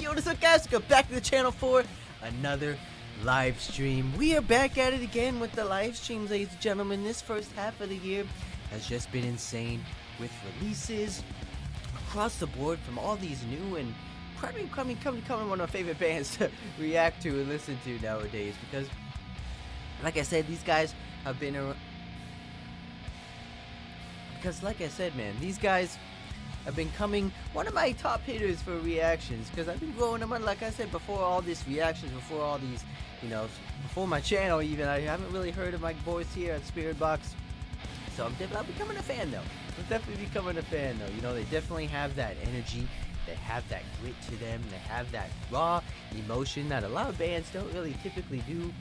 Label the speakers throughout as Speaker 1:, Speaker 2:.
Speaker 1: Yo, what's up, guys? Go back to the channel for another live stream. We are back at it again with the live streams, ladies and gentlemen. This first half of the year has just been insane with releases across the board from all these new and probably coming one of my favorite bands to react to and listen to nowadays, because like I said, these guys have been around. Because like I said, man, these guys have been coming one of my top hitters for reactions, because I've been growing them on, like I said, before all these reactions, before all these, you know, before my channel even. I haven't really heard of my boys here at Spiritbox, so I'm becoming a fan though. I'm definitely becoming a fan though. You know, they definitely have that energy, they have that grit to them, they have that raw emotion that a lot of bands don't really typically do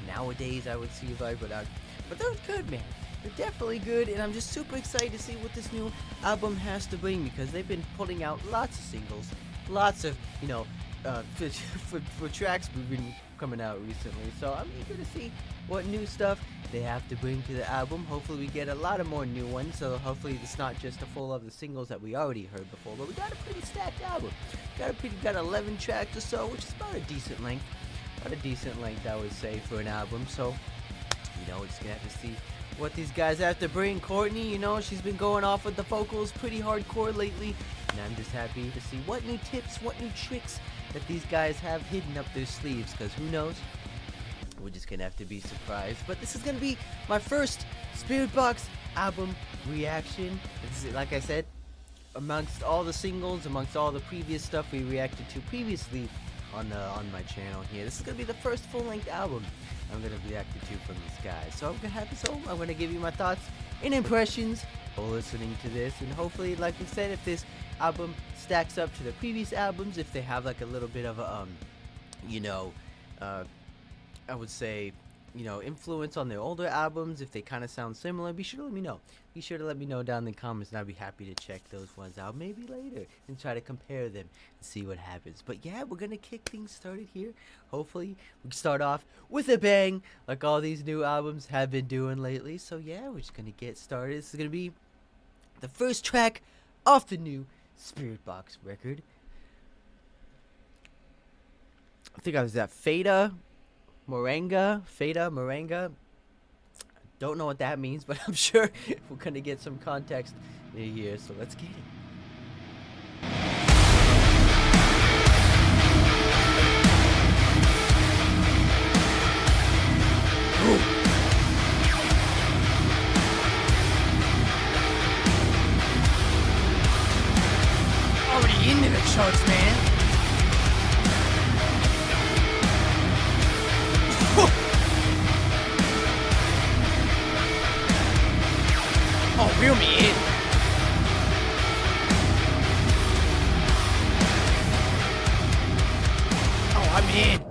Speaker 1: nowadays, I would see, but they're good, man. They're definitely good, and I'm just super excited to see what this new album has to bring, because they've been putting out lots of singles, lots of, you know, for tracks we've been coming out recently. So I'm eager to see what new stuff they have to bring to the album. Hopefully we get a lot of more new ones, so hopefully it's not just a full of the singles that we already heard before, but we got a pretty stacked album. Got 11 tracks or so, which is about a decent length. I would say, for an album. So, you know, we're just gonna have to see what these guys have to bring. Courtney, you know, she's been going off with the vocals pretty hardcore lately, and I'm just happy to see what new tips, what new tricks that these guys have hidden up their sleeves, because who knows, we're just gonna have to be surprised. But this is gonna be my first Spiritbox album reaction. This is, like I said, amongst all the singles, amongst all the previous stuff we reacted to previously on my channel here, this is gonna be the first full-length album I'm gonna react to from these guys. So I'm gonna give you my thoughts and impressions while listening to this, and hopefully, like we said, if this album stacks up to the previous albums, if they have like a little bit of a you know, I would say, you know, influence on their older albums, if they kind of sound similar, be sure to let me know. Be sure to let me know down in the comments, and I'll be happy to check those ones out maybe later and try to compare them and see what happens. But yeah, we're gonna kick things started here. Hopefully we can start off with a bang, like all these new albums have been doing lately. So yeah, we're just gonna get started. This is gonna be the first track off the new Spiritbox record. I think I was at Feta Morenga. Don't know what that means, but I'm sure we're gonna get some context in here, so let's get it. Already into the charts, man. Oh, reel me in. Oh, I'm in.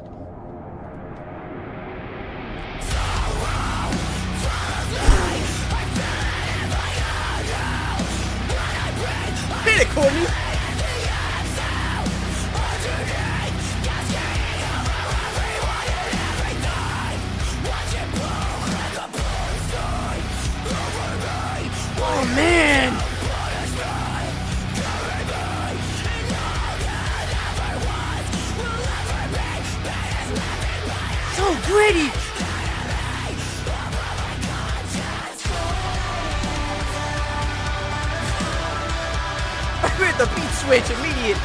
Speaker 1: Hit it, Courtney. Oh man! So gritty! I heard the beat switch immediate.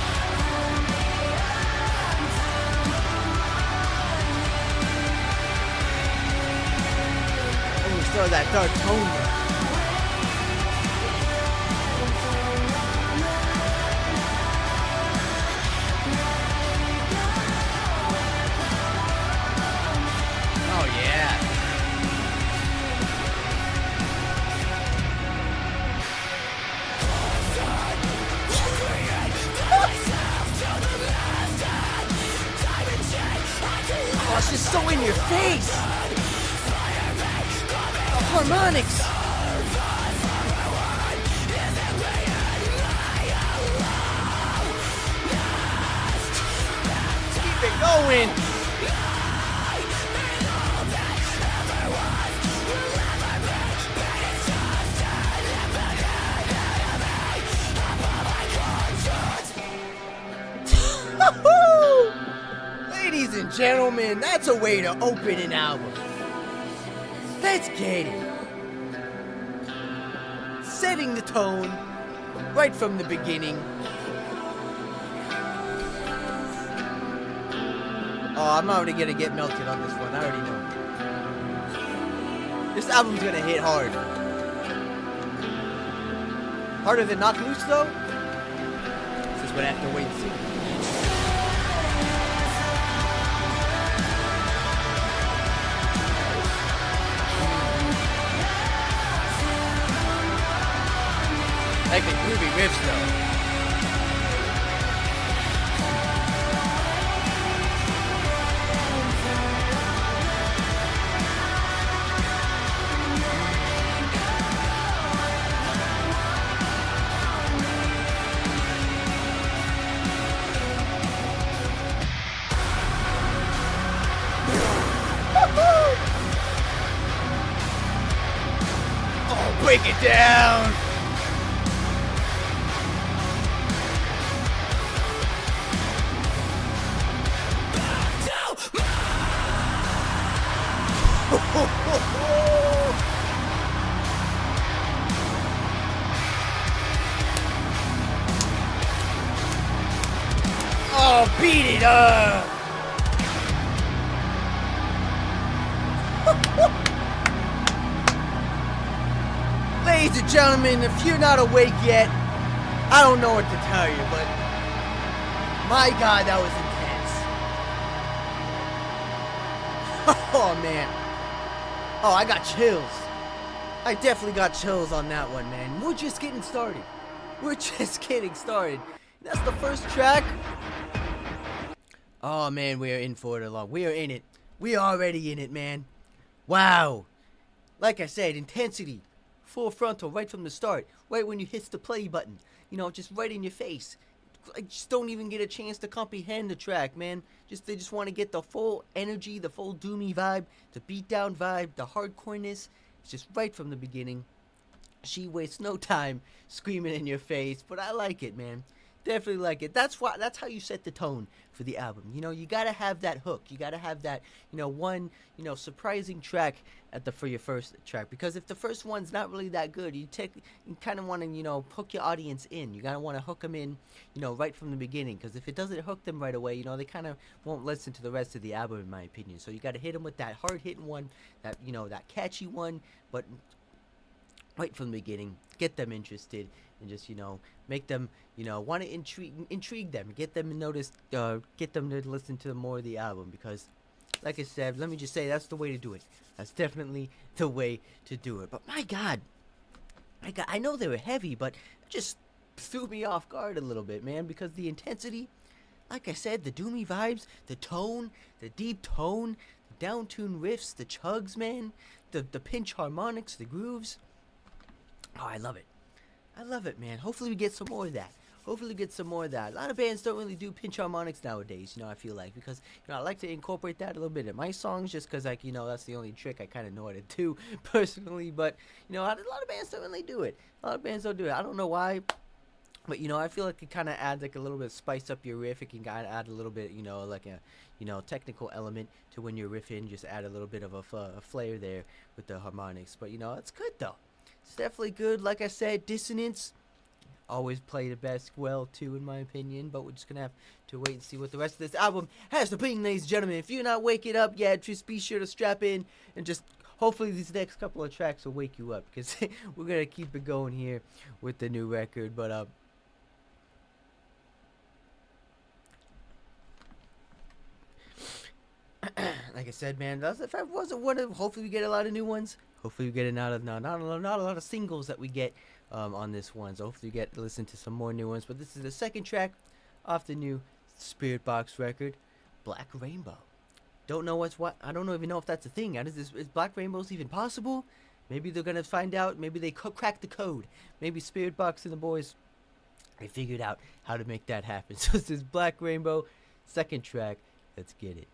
Speaker 1: Oh, still that dark tone there. Oh, it's just so in your face! The harmonics! Keep it going! gentlemen, that's a way to open an album. Let's get it. Setting the tone right from the beginning. Oh, I'm already gonna get melted on this one. I already know. This album's gonna hit hard. Harder than Knock Loose, though? This is what I have to wait and see. Like the groovy riffs, though. Oh, break it down! Oh, beat it up! Ladies and gentlemen, if you're not awake yet, I don't know what to tell you, but my God, that was intense. Oh, man. Oh, I got chills. I definitely got chills on that one, man. We're just getting started. We're just getting started. That's the first track. Oh, man, we are in for it along. We are in it. We are already in it, man. Wow. Like I said, intensity. Full frontal right from the start. Right when you hit the play button. You know, just right in your face. I just don't even get a chance to comprehend the track, man. They just want to get the full energy, the full doomy vibe, the beatdown vibe, the hardcoreness. It's just right from the beginning. She wastes no time screaming in your face, but I like it, man. Definitely like it. That's how you set the tone for the album. You know, you gotta have that hook. You gotta have that, one, surprising track for your first track. Because if the first one's not really that good, you kind of want to, hook your audience in. You gotta want to hook them in, right from the beginning. Because if it doesn't hook them right away, they kind of won't listen to the rest of the album, in my opinion. So you gotta hit them with that hard-hitting one, that that catchy one, but right from the beginning, get them interested, and just make them want to intrigue them, get them to notice, get them to listen to more of the album. Because like I said, let me just say, that's the way to do it. That's definitely the way to do it. But my God, I know they were heavy, but it just threw me off guard a little bit, man, because the intensity, like I said, the doomy vibes, the tone, the deep tone, the down-tuned riffs, the chugs, man, the pinch harmonics, the grooves. Oh, I love it. I love it, man. Hopefully we get some more of that. Hopefully we get some more of that. A lot of bands don't really do pinch harmonics nowadays, I feel like. Because, I like to incorporate that a little bit in my songs just because, that's the only trick I kind of know how to do personally. But, a lot of bands don't really do it. A lot of bands don't do it. I don't know why. But, I feel like it kind of adds, like, a little bit of spice up your riff. It can kind of add a little bit, like a, technical element to when you're riffing. Just add a little bit of a flair there with the harmonics. But, it's good, though. It's definitely good. Like I said, dissonance always play the best well too, in my opinion. But we're just gonna have to wait and see what the rest of this album has to bring, ladies and gentlemen. If you're not waking up yet, just be sure to strap in and just hopefully these next couple of tracks will wake you up, because we're gonna keep it going here with the new record. But like I said, man, if I wasn't one of, hopefully we get a lot of new ones. Hopefully we get not a lot of singles that we get on this one. So hopefully we get to listen to some more new ones. But this is the second track off the new Spiritbox record, Black Rainbow. Don't know what's what. I don't even know if that's a thing. Is Black Rainbows even possible? Maybe they're gonna find out. Maybe they cracked the code. Maybe Spiritbox and the boys, they figured out how to make that happen. So this is Black Rainbow, second track. Let's get it.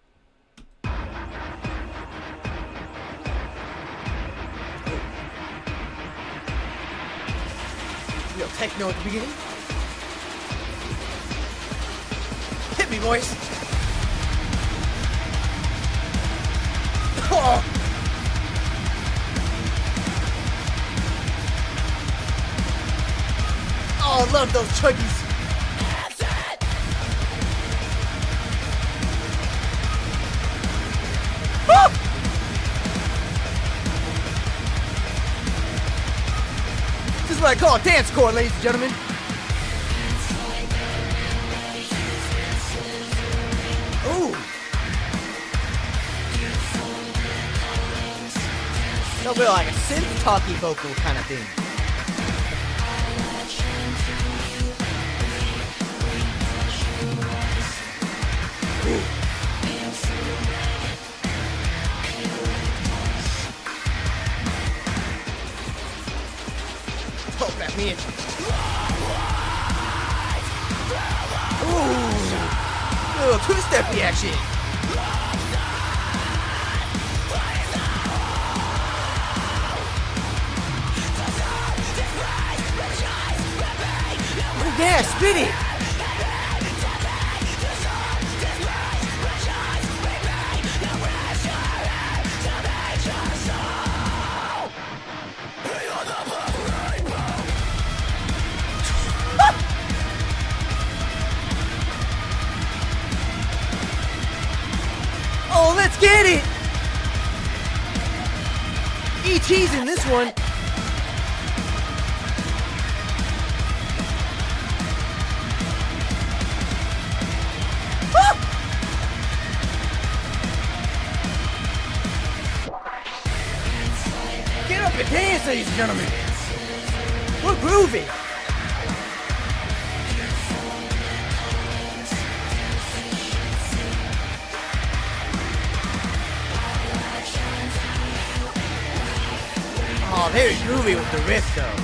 Speaker 1: Real techno at the beginning. Hit me, boys. Oh, oh, I love those chuggies. Ah! This is what I call a dance core, ladies and gentlemen. Ooh. A little bit like a synth talky vocal kind of thing. Ooh. Oh, that me. Ooh. Little two-step reaction. Oh yeah, spin it. Oh, let's get it! E.T.'s in this one. Ah! Get up and dance, ladies and gentlemen. We're groovy. Oh, very groovy with the riff, though.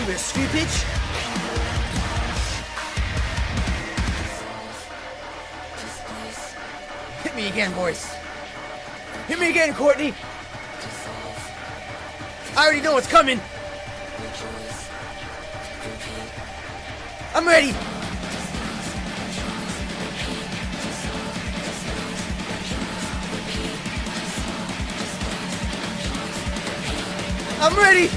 Speaker 1: Ooh, a street pitch. Hit me again, boys. Hit me again, Courtney. I already know what's coming. I'm ready. I'm ready!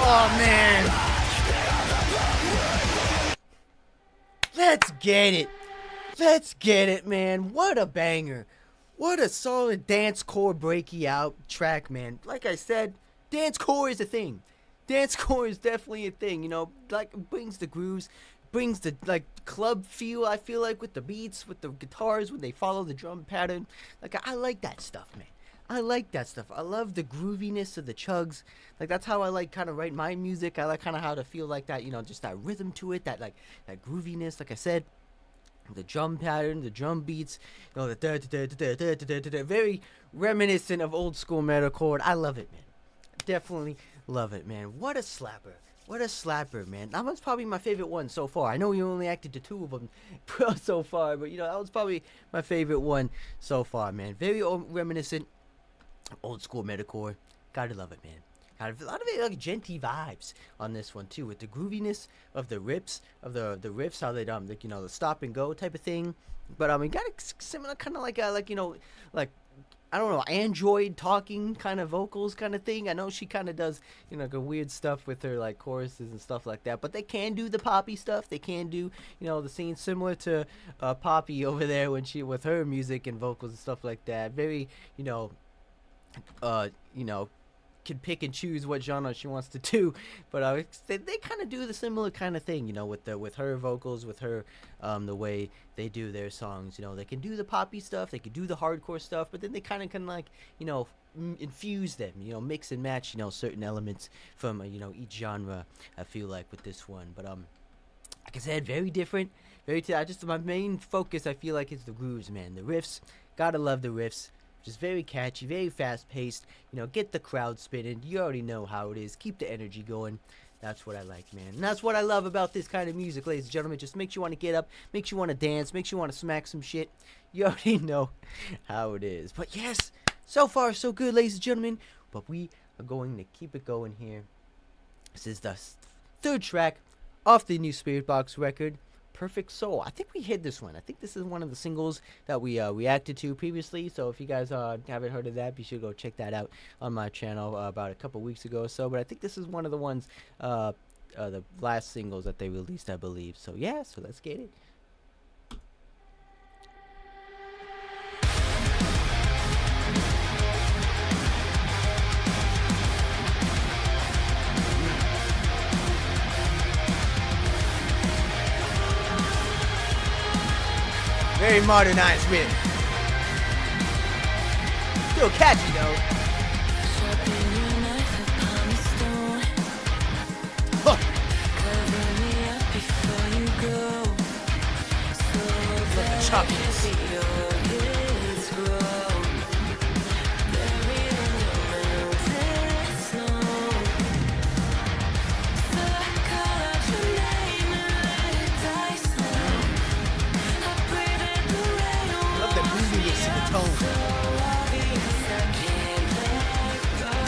Speaker 1: Oh man! Let's get it! Let's get it, man! What a banger! What a solid dance core breaky out track, man. Like I said, dance core is a thing. Dance core is definitely a thing, you know, like it brings the grooves, brings the like club feel, I feel like, with the beats, with the guitars when they follow the drum pattern. Like I like that stuff, man. I like that stuff. I love the grooviness of the chugs. Like that's how I like kind of write my music. I like kind of how to feel like that, you know, just that rhythm to it, that like that grooviness. Like I said, the drum pattern, the drum beats, you know, the very reminiscent of old school metalcore. I love it, man. Definitely love it, man. What a slapper. What a slapper, man. That one's probably my favorite one so far. I know you only acted to 2 of them so far, but you know, that was probably my favorite one so far, man. Very reminiscent old school metalcore. Gotta love it, man. A lot of it like genty vibes on this one too, with the grooviness of the riffs, how they like, you know, the stop and go type of thing. But we got a similar kind of like you know, like I don't know, android talking kind of vocals kind of thing. I know she kind of does, you know, like weird stuff with her like choruses and stuff like that. But they can do the Poppy stuff. They can do, you know, the scene similar to Poppy over there when she with her music and vocals and stuff like that. Very, you know, can pick and choose what genre she wants to do, but they kind of do the similar kind of thing, you know, with her vocals, with her the way they do their songs. You know, they can do the poppy stuff, they can do the hardcore stuff, but then they kind of can like, you know, infuse them, you know, mix and match, you know, certain elements from you know, each genre. I feel like with this one, but like I said, very different. I just my main focus I feel like is the grooves, man. The riffs, gotta love the riffs. Just very catchy, very fast paced. You know, get the crowd spinning. You already know how it is. Keep the energy going. That's what I like, man. And that's what I love about this kind of music, ladies and gentlemen. Just makes you want to get up, makes you want to dance, makes you want to smack some shit. You already know how it is. But yes, so far so good, ladies and gentlemen. But we are going to keep it going here. This is the third track off the new Spiritbox record, Perfect Soul. I think we hit this one. I think this is one of the singles that we reacted to previously. So if you guys haven't heard of that, be sure to go check that out on my channel about a couple weeks ago or so. But I think this is one of the ones, the last singles that they released, I believe. So yeah, so let's get it. Very modernized with. Still catchy though. Huh. Look at the choppiness.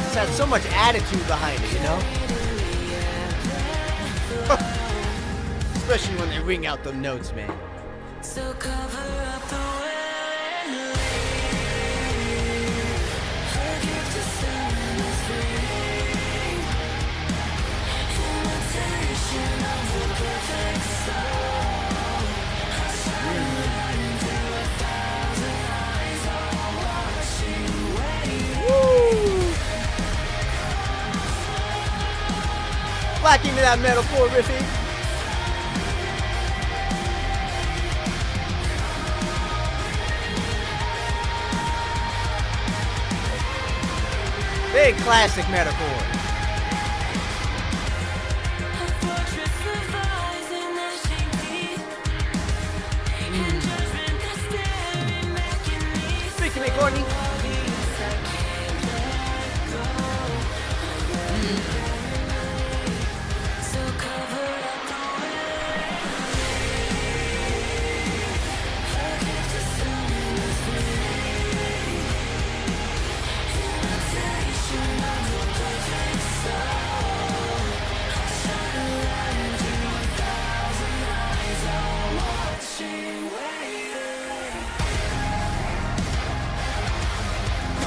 Speaker 1: It's had so much attitude behind it, you know? Especially when they ring out the notes, man. So cover up the Black into that metalcore riffing. Big classic metalcore. Speaking of Courtney.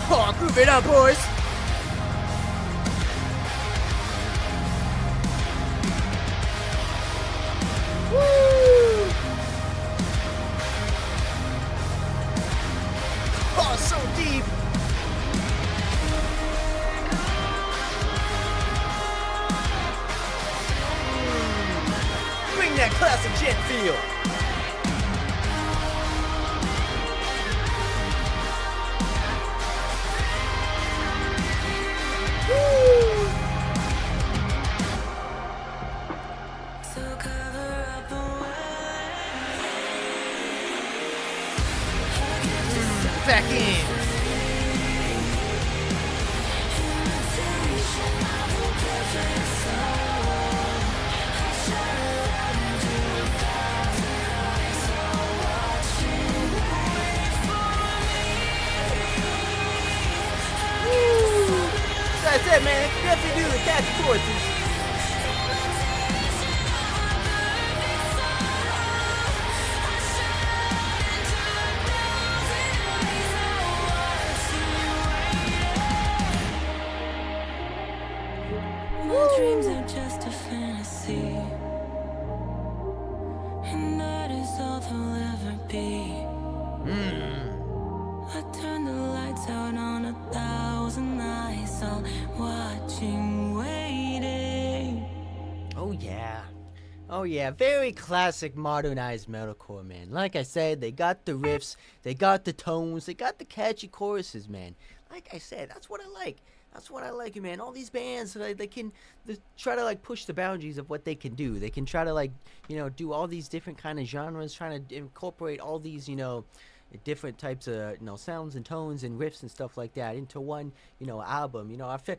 Speaker 1: Oh, groove it up, boys. Woo! Oh, so deep. Bring that classic jet feel. Back in. That's it, man. Definitely do the catchy choruses.
Speaker 2: Dreams are just a fantasy, and that is all they'll ever be. I turn the lights out on 1,000 eyes, all watching, waiting.
Speaker 1: Oh yeah. Oh yeah, very classic modernized metalcore, man. Like I said, they got the riffs, they got the tones, they got the catchy choruses, man. Like I said, that's what I like. That's what I like, man. All these bands, they try to like push the boundaries of what they can do. They can try to like, you know, do all these different kind of genres, trying to incorporate all these, you know, different types of sounds and tones and riffs and stuff like that into one album. I feel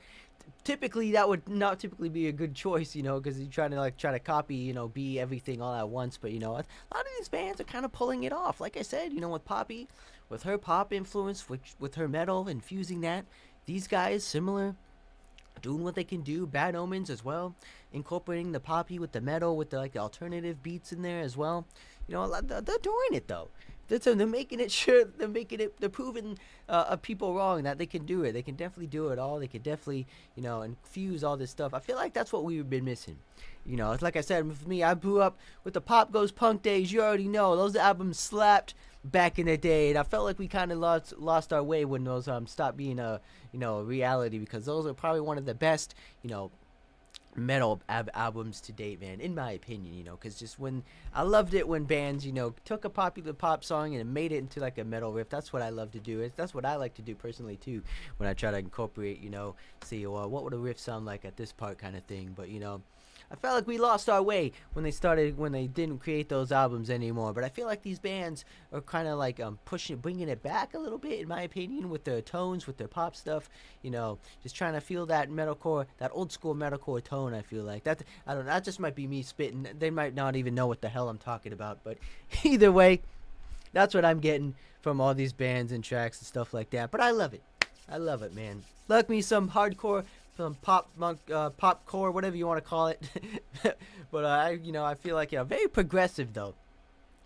Speaker 1: typically that would not typically be a good choice, because you're trying to copy, be everything all at once. But a lot of these bands are kind of pulling it off. Like I said, with Poppy, with her pop influence, with her metal, infusing that. These guys similar, doing what they can do. Bad Omens as well, incorporating the Poppy with the metal, with the the alternative beats in there as well. They're doing it though. They're making it sure. They're proving people wrong that they can do it. They can definitely do it all. They can definitely, infuse all this stuff. I feel like that's what we've been missing. It's like I said, for me, I grew up with the Pop Goes Punk days. You already know those albums slapped back in the day, and I felt like we kind of lost our way when those stopped being a reality, because those are probably one of the best metal albums to date, man, in my opinion. Because just when I loved it when bands took a popular pop song and made it into like a metal riff. That's what I love to do. That's what I like to do personally too, when I try to incorporate, see, well, what would a riff sound like at this part, kind of thing. But I felt like we lost our way when they didn't create those albums anymore. But I feel like these bands are kind of like bringing it back a little bit, in my opinion, with their tones, with their pop stuff. Just trying to feel that metalcore, that old school metalcore tone. I feel like that. I don't know. That just might be me spitting. They might not even know what the hell I'm talking about. But either way, that's what I'm getting from all these bands and tracks and stuff like that. But I love it. I love it, man. Like me some hardcore, some popcore, whatever you want to call it. But I feel like very progressive though.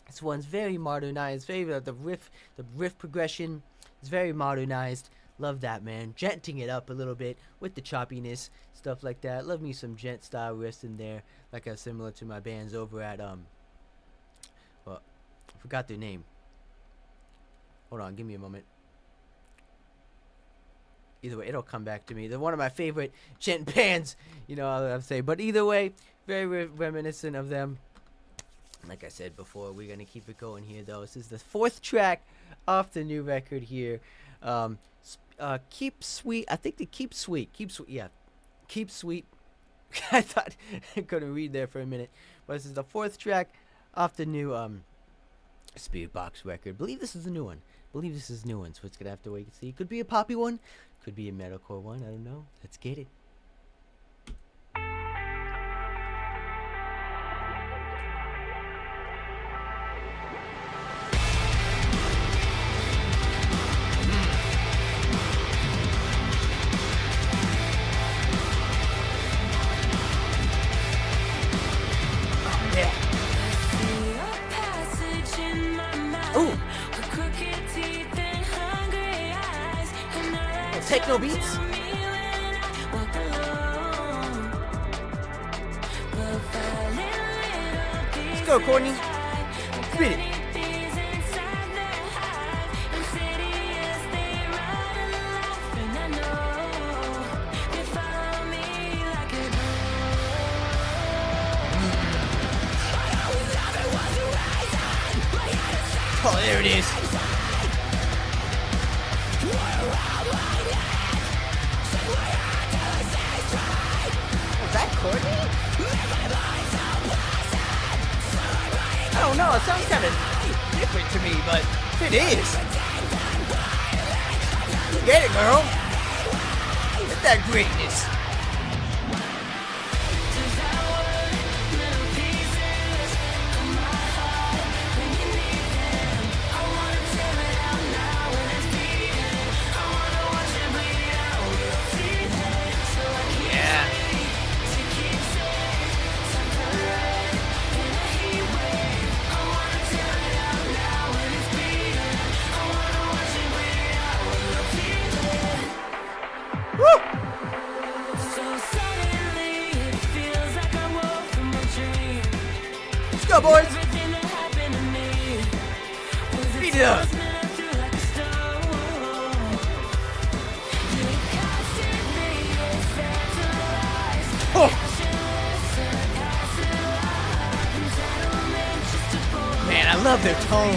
Speaker 1: This one's very modernized. Very the riff progression is very modernized. Love that, man. Genting it up a little bit with the choppiness, stuff like that. Love me some gent style riffs in there, like similar to my bands over at well, I forgot their name. Hold on, give me a moment. Either way, it'll come back to me. They're one of my favorite gent bands, I'll say. But either way, very reminiscent of them. Like I said before, we're going to keep it going here, though. This is the 4th track off the new record here. Keep Sweet. I think the Keep Sweet. Yeah. Keep Sweet. I thought I couldn't read there for a minute. But this is the 4th track off the new Spiritbox record. I believe this is the new one. So it's going to have to wait and see. Could be a poppy one. Could be a metalcore one. I don't know. Let's get it. Techno beats. Let's go, Courtney. Spit it. Oh, there it is. Was that Courtney? I don't know, it sounds kind of different to me, but it is. Get it, girl. Get that greatness. Let's go, boys. Beat it up. Oh. Man, I love their tone.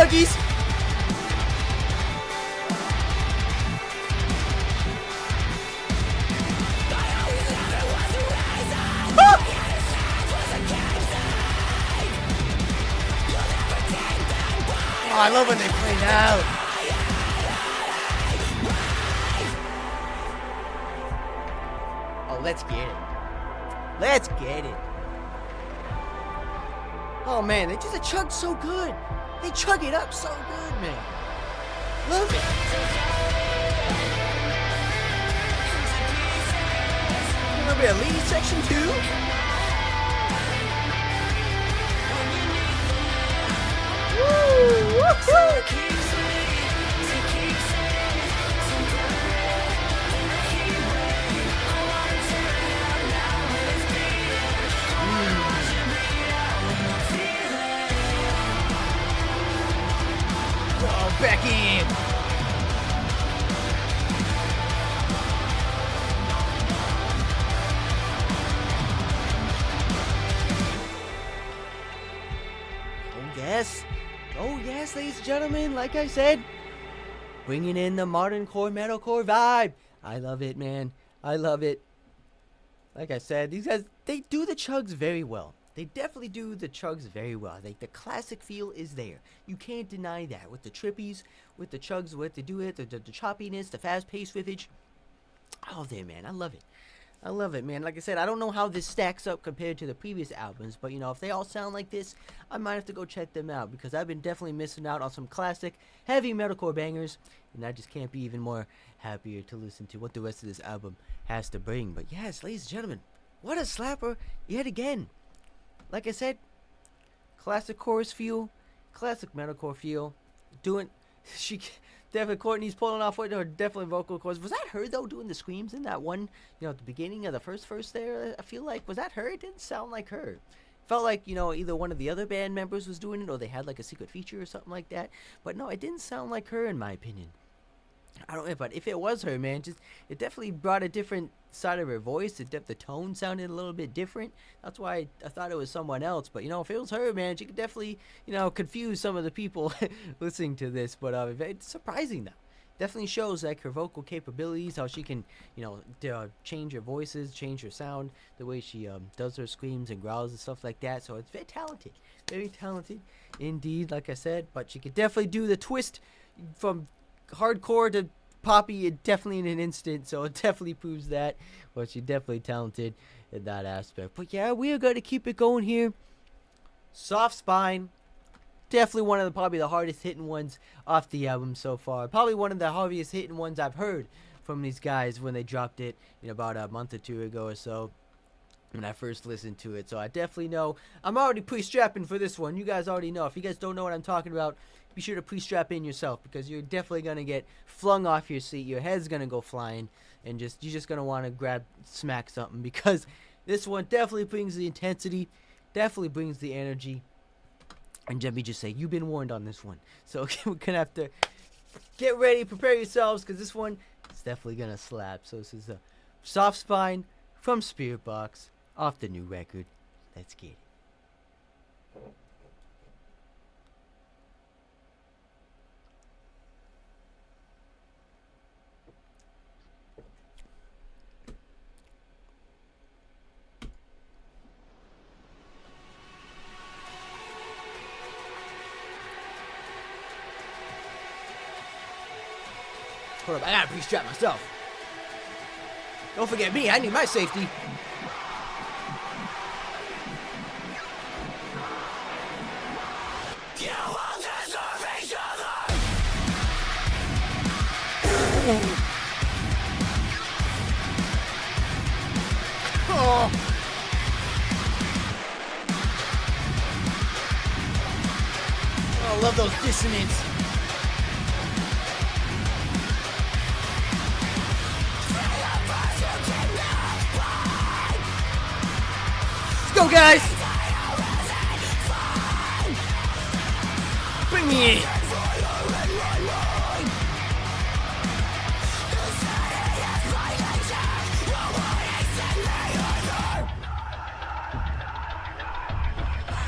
Speaker 1: chuggies! Oh, I love when they play now. Oh, let's get it. Let's get it. Oh man, they just chug so good. They chug it up so good, man. Love it. Remember a lead section 2? Woo! Woo! Back in. Oh yes, ladies and gentlemen, like I said, bringing in the modern core metalcore vibe. I love it, man. I love it. Like I said, these guys, they do the chugs very well. They definitely do the chugs very well. Like the classic feel is there. You can't deny that. With the trippies, with the chugs, with they do it, the choppiness, the fast-paced riffage. Oh, there, man. I love it. I love it, man. Like I said, I don't know how this stacks up compared to the previous albums, but you know, if they all sound like this, I might have to go check them out because I've been definitely missing out on some classic heavy metalcore bangers, and I just can't be even more happier to listen to what the rest of this album has to bring. But yes, ladies and gentlemen, what a slapper yet again. Like I said, classic chorus feel, classic metalcore feel. Definitely Courtney's pulling off with her definitely vocal chords. Was that her though doing the screams in that one, you know, at the beginning of the first verse there? I feel like, was that her? It didn't sound like her. Felt like, you know, either one of the other band members was doing it or they had like a secret feature or something like that. But no, it didn't sound like her in my opinion. I don't know, but if it was her, man, it definitely brought a different side of her voice. The tone sounded a little bit different. That's why I thought it was someone else. But, you know, if it was her, man, she could definitely, you know, confuse some of the people listening to this. But it's surprising, though. Definitely shows, like, her vocal capabilities, how she can, you know, change her voices, change her sound, the way she does her screams and growls and stuff like that. So it's very talented indeed, like I said. But she could definitely do the twist from hardcore to poppy definitely in an instant, so it definitely proves that. But she's definitely talented in that aspect. But yeah, we are going to keep it going here. Soft Spine, definitely one of the probably the hardest hitting ones off the album so far. Probably one of the hardest hitting ones I've heard from these guys when they dropped it, you know, about a month or two ago or so, when I first listened to it. So I definitely know I'm already pre-strapping for this one. You guys already know. If you guys don't know what I'm talking about, be sure to pre-strap in yourself because you're definitely going to get flung off your seat. Your head's going to go flying and you're just going to want to smack something because this one definitely brings the intensity, definitely brings the energy. And let me just say, you've been warned on this one. So we're going to have to get ready, prepare yourselves because this one is definitely going to slap. So this is a Soft Spine from Spiritbox off the new record. Let's get it. Hold up, I gotta pre-strap myself. Don't forget me, I need my safety. You will deserve each other. Oh. I love those dissonants. Go, guys! Bring me in!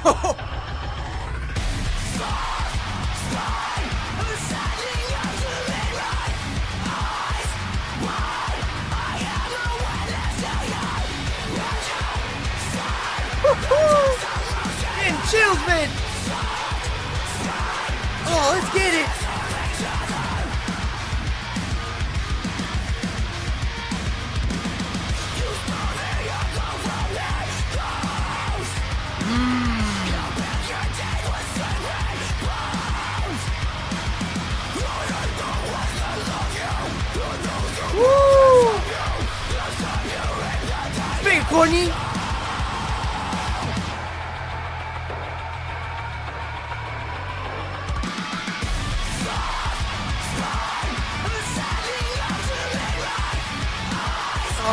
Speaker 1: Oh. feels, man. Oh, let's get it. Woo! Big Courtney.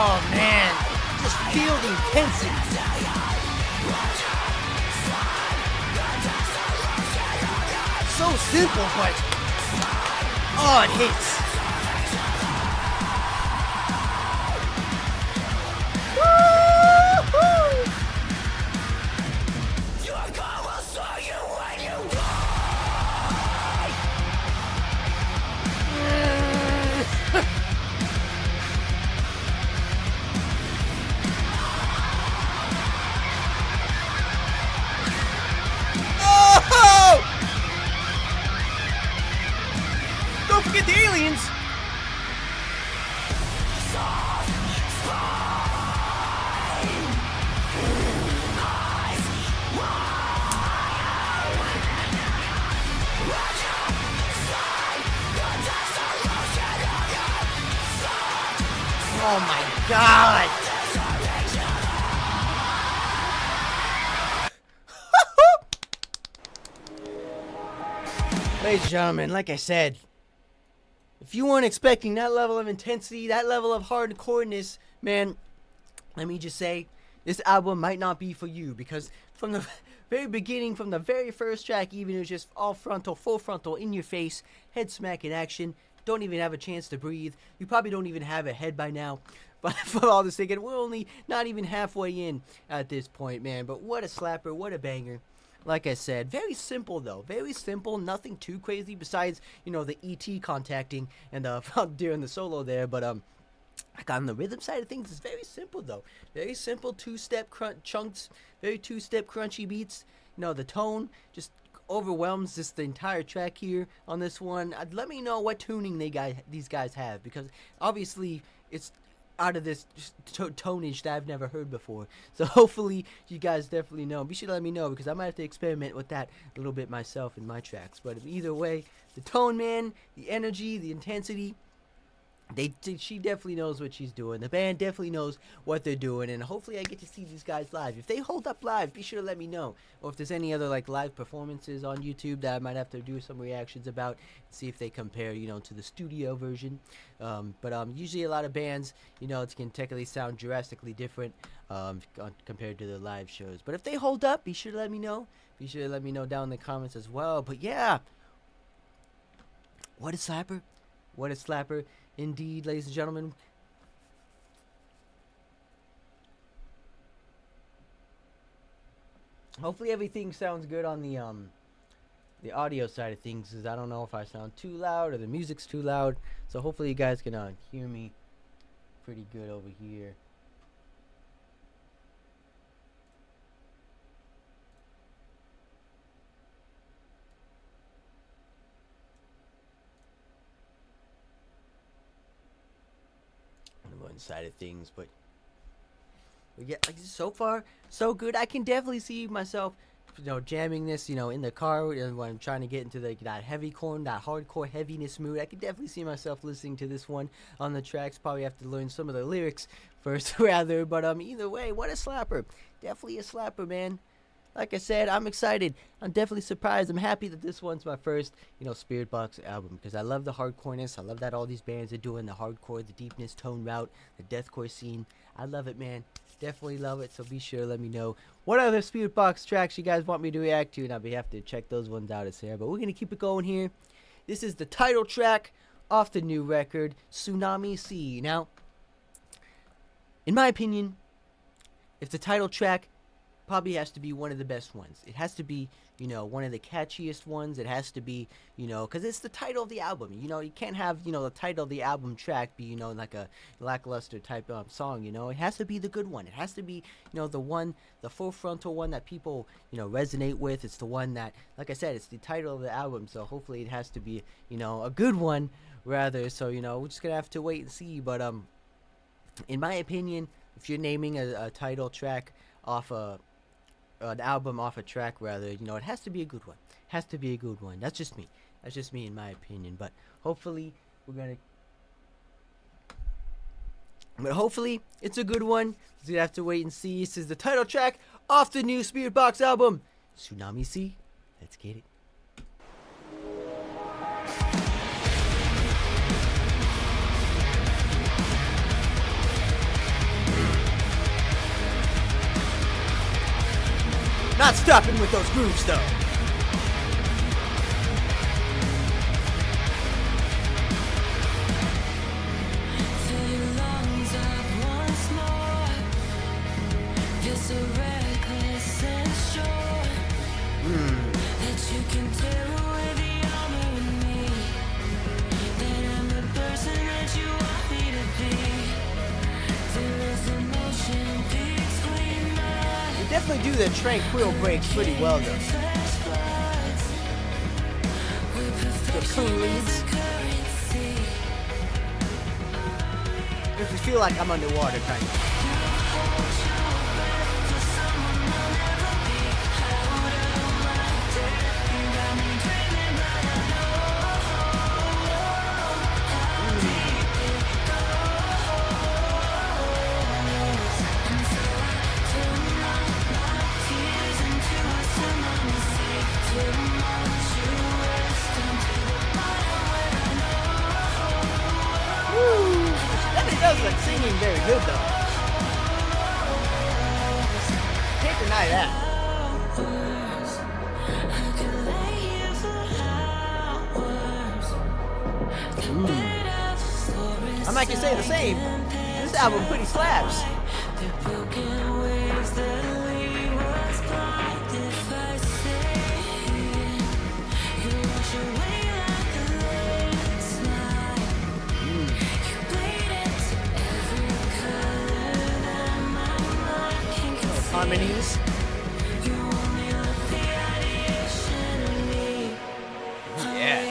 Speaker 1: Oh man, just feel the intensity. So simple, but oh, it hits. Don't forget the aliens! Oh my god! Ladies and gentlemen, like I said, if you weren't expecting that level of intensity, that level of hardcoreness, man, let me just say, this album might not be for you, because from the very beginning, from the very first track, even it was just all frontal, full frontal, in your face, head smack in action, don't even have a chance to breathe. You probably don't even have a head by now, but for all this thinking, we're only not even halfway in at this point, man. But what a slapper, what a banger. Like I said, very simple though, very simple, nothing too crazy besides, you know, the ET contacting and during the solo there, but like on the rhythm side of things, it's very simple though, very simple two-step chunks, very two-step crunchy beats. You know, the tone just overwhelms just the entire track here on this one. Let me know what tuning these guys have, because obviously it's out of this tonnage that I've never heard before. So hopefully you guys definitely know. Be sure to let me know, because I might have to experiment with that a little bit myself in my tracks. But either way, the tone, man, the energy, the intensity, she definitely knows what she's doing. The band definitely knows what they're doing, and hopefully I get to see these guys live. If they hold up live, be sure to let me know. Or if there's any other like live performances on YouTube that I might have to do some reactions about, and see if they compare, you know, to the studio version. But usually a lot of bands, you know, it can technically sound drastically different compared to the live shows. But if they hold up, be sure to let me know. Be sure to let me know down in the comments as well. But yeah, what a slapper! What a slapper! Indeed, ladies and gentlemen. Hopefully everything sounds good on the audio side of things, because I don't know if I sound too loud or the music's too loud. So hopefully you guys can hear me pretty good over here. Side of things, but yeah, like, so far so good. I can definitely see myself, you know, jamming this, you know, in the car when I'm trying to get into that heavycore, that hardcore heaviness mood. I can definitely see myself listening to this one on the tracks. Probably have to learn some of the lyrics first rather, but either way, what a slapper. Definitely a slapper, man. Like I said, I'm excited. I'm definitely surprised. I'm happy that this one's my first, you know, Spiritbox album, because I love the hardcoreness. I love that all these bands are doing the hardcore, the deepness, tone route, the deathcore scene. I love it, man. Definitely love it. So be sure to let me know what other Spiritbox tracks you guys want me to react to, and I'll be have to check those ones out as here. But we're gonna keep it going here. This is the title track off the new record, Tsunami Sea. Now, in my opinion, if the title track probably has to be one of the best ones. It has to be, one of the catchiest ones. It has to be, because it's the title of the album. You can't have, the title of the album track be, like a lackluster type song. It has to be the good one. It has to be, the full frontal one that people, resonate with. It's the one that, like I said, it's the title of the album. So hopefully it has to be, a good one rather. So, we're just gonna have to wait and see. But in my opinion, if you're naming a title track off an album off a track rather, it has to be a good one. It has to be a good one. That's just me in my opinion. But hopefully it's a good one. So you have to wait and see. This is the title track off the new Spiritbox album, Tsunami C. Let's get it. Not stopping with those grooves though.
Speaker 2: Fill your lungs up once more. Feel so reckless and sure that you can tear away the armor in me. That I'm the person that you want me to be. There is emotion between us.
Speaker 1: They definitely do the tranquil breaks pretty well though. The clean leads. Makes me feel like I'm underwater kind of. Does like singing very good though. Can't deny that. I might can say the same. This album pretty slaps. Harmonies. Yeah.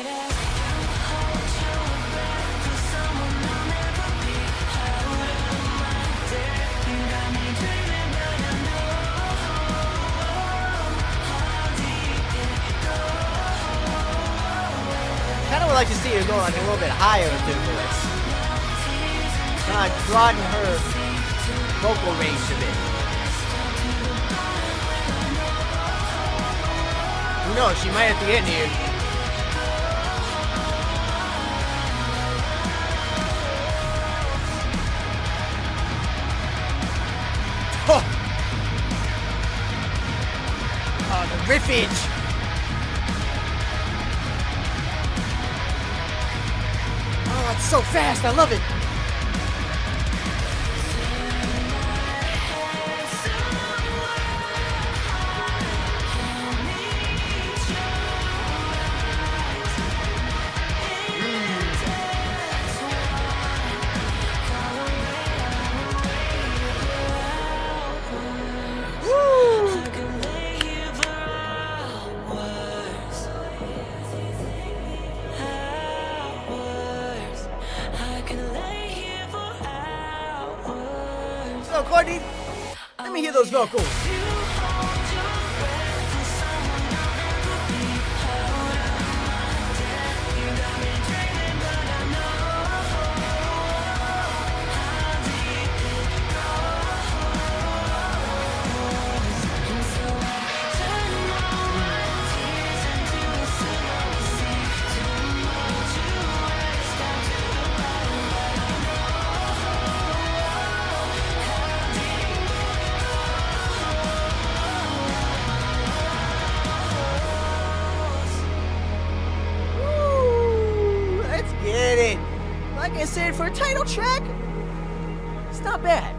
Speaker 1: Kind of would like to see her go like a little bit higher with her voice. Kind of broaden her vocal range a bit. Who knows? She might at the end here. Oh, the riffage. Oh, it's so fast. I love it. So, Courtney, let me hear those vocals. Like I said, for a title track, it's not bad.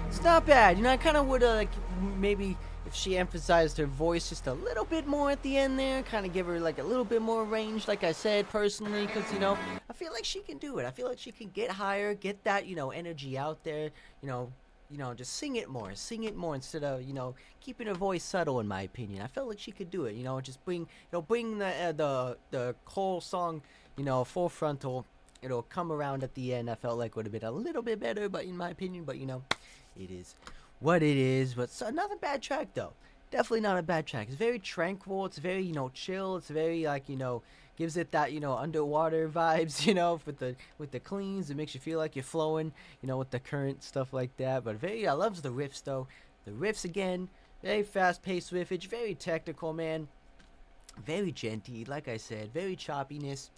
Speaker 1: It's not bad. I kind of would have maybe if she emphasized her voice just a little bit more at the end there, kind of give her like a little bit more range, like I said personally, because you know, I feel like she can do it. I feel like she can get higher, get that, you know, energy out there, just sing it more instead of, you know, keeping her voice subtle. In my opinion, I felt like she could do it. You know, just bring the whole song, you know, full frontal. It'll come around at the end. I felt like would have been a little bit better, but in my opinion, but you know, it is what it is. But so, not a bad track though. Definitely not a bad track. It's very tranquil. It's very, you know, chill. It's very like, you know, gives it that, you know, underwater vibes, you know, with the cleans. It makes you feel like you're flowing, you know, with the current stuff like that. But I loves the riffs though. The riffs again, very fast paced riffage, very technical, man. Very genty, like I said, very choppiness.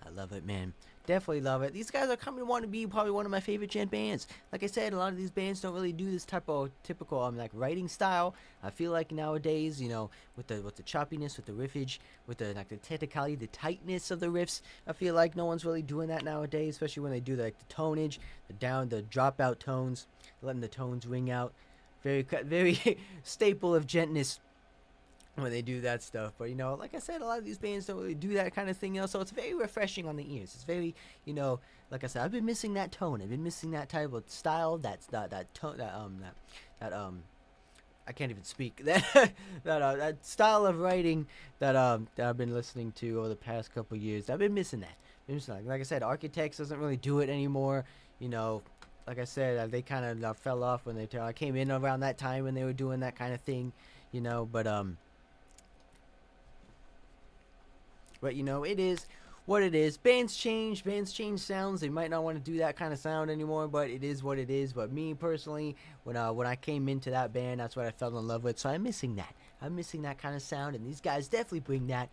Speaker 1: I love it, man. Definitely love it. These guys are coming to want to be probably one of my favorite gent bands. Like I said, a lot of these bands don't really do this type of typical like writing style. I feel like nowadays, you know, with the choppiness, with the riffage, with the like the technicality, the tightness of the riffs, I feel like no one's really doing that nowadays. Especially when they do like the tonage, the drop out tones, letting the tones ring out. Very staple of gentness when they do that stuff. But you know, like I said, a lot of these bands don't really do that kind of thing, you know, so it's very refreshing on the ears. It's very, you know, like I said, I've been missing that tone. I've been missing that type of style. That tone. I can't even speak. That style of writing that I've been listening to over the past couple years. I've been missing that. Like I said, Architects doesn't really do it anymore. You know, like I said, they kind of fell off when I came in around that time when they were doing that kind of thing. You know, But you know, it is what it is. Bands change sounds. They might not want to do that kind of sound anymore, but it is what it is. But me personally, when I came into that band, that's what I fell in love with. So I'm missing that. I'm missing that kind of sound, and these guys definitely bring that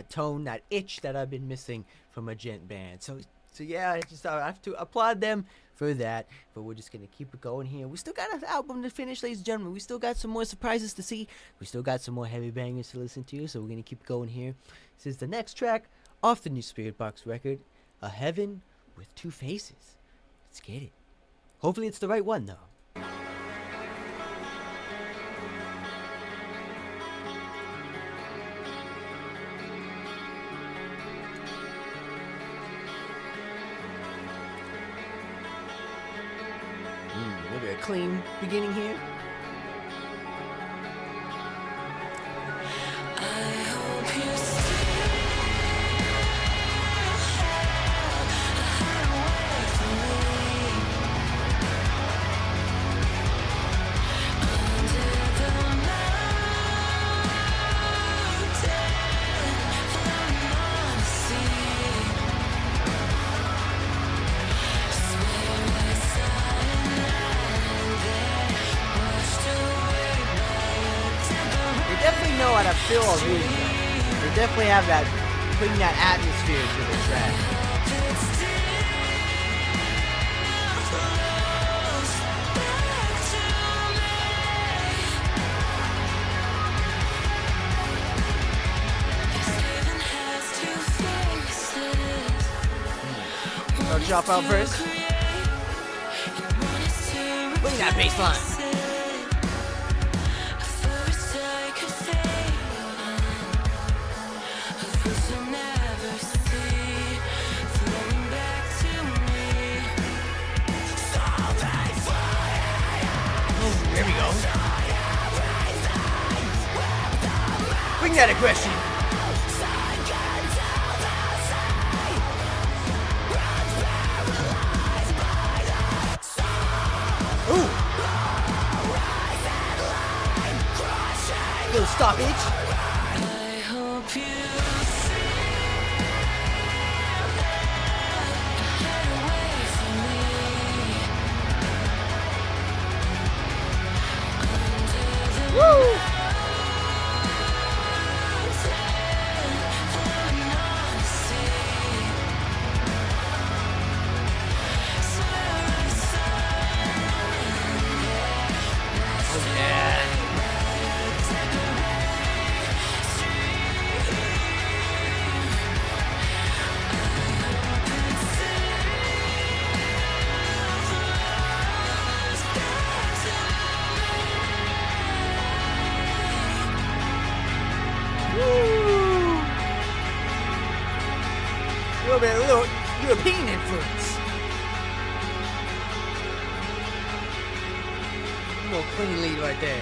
Speaker 1: tone, that itch that I've been missing from a gent band. So yeah, I have to applaud them for that. But we're just gonna keep it going here. We still got an album to finish, ladies and gentlemen. We still got some more surprises to see. We still got some more heavy bangers to listen to. So we're gonna keep going here. This is the next track off the new Spiritbox record, A Heaven with Two Faces. Let's get it. Hopefully it's the right one though. Maybe a clean beginning here. Know how to feel a music. They definitely have that, putting that atmosphere to the track. So drop out first. Look at that bass line. There we go. Bring that aggression. Ooh. Little stoppage.
Speaker 2: I hope you
Speaker 1: Woo! Oh yeah! little clean lead right there.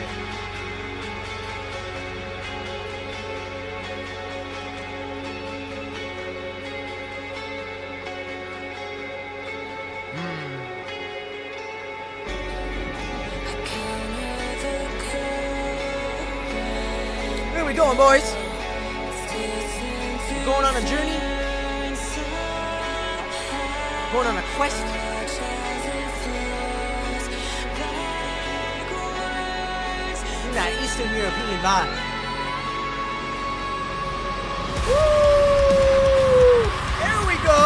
Speaker 1: Where we going, boys? We're going on a journey. Going on a quest. That Eastern European vibe. Woo! There we go.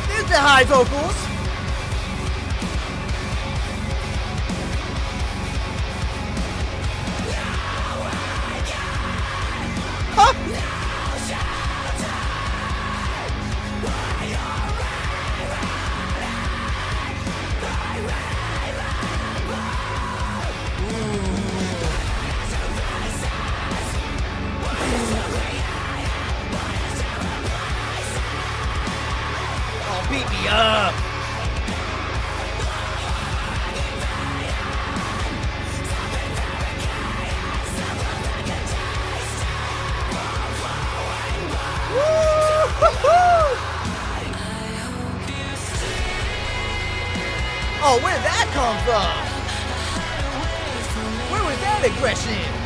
Speaker 1: There's the high vocals. Beat me up. Oh, where'd that come from? Where was that aggression?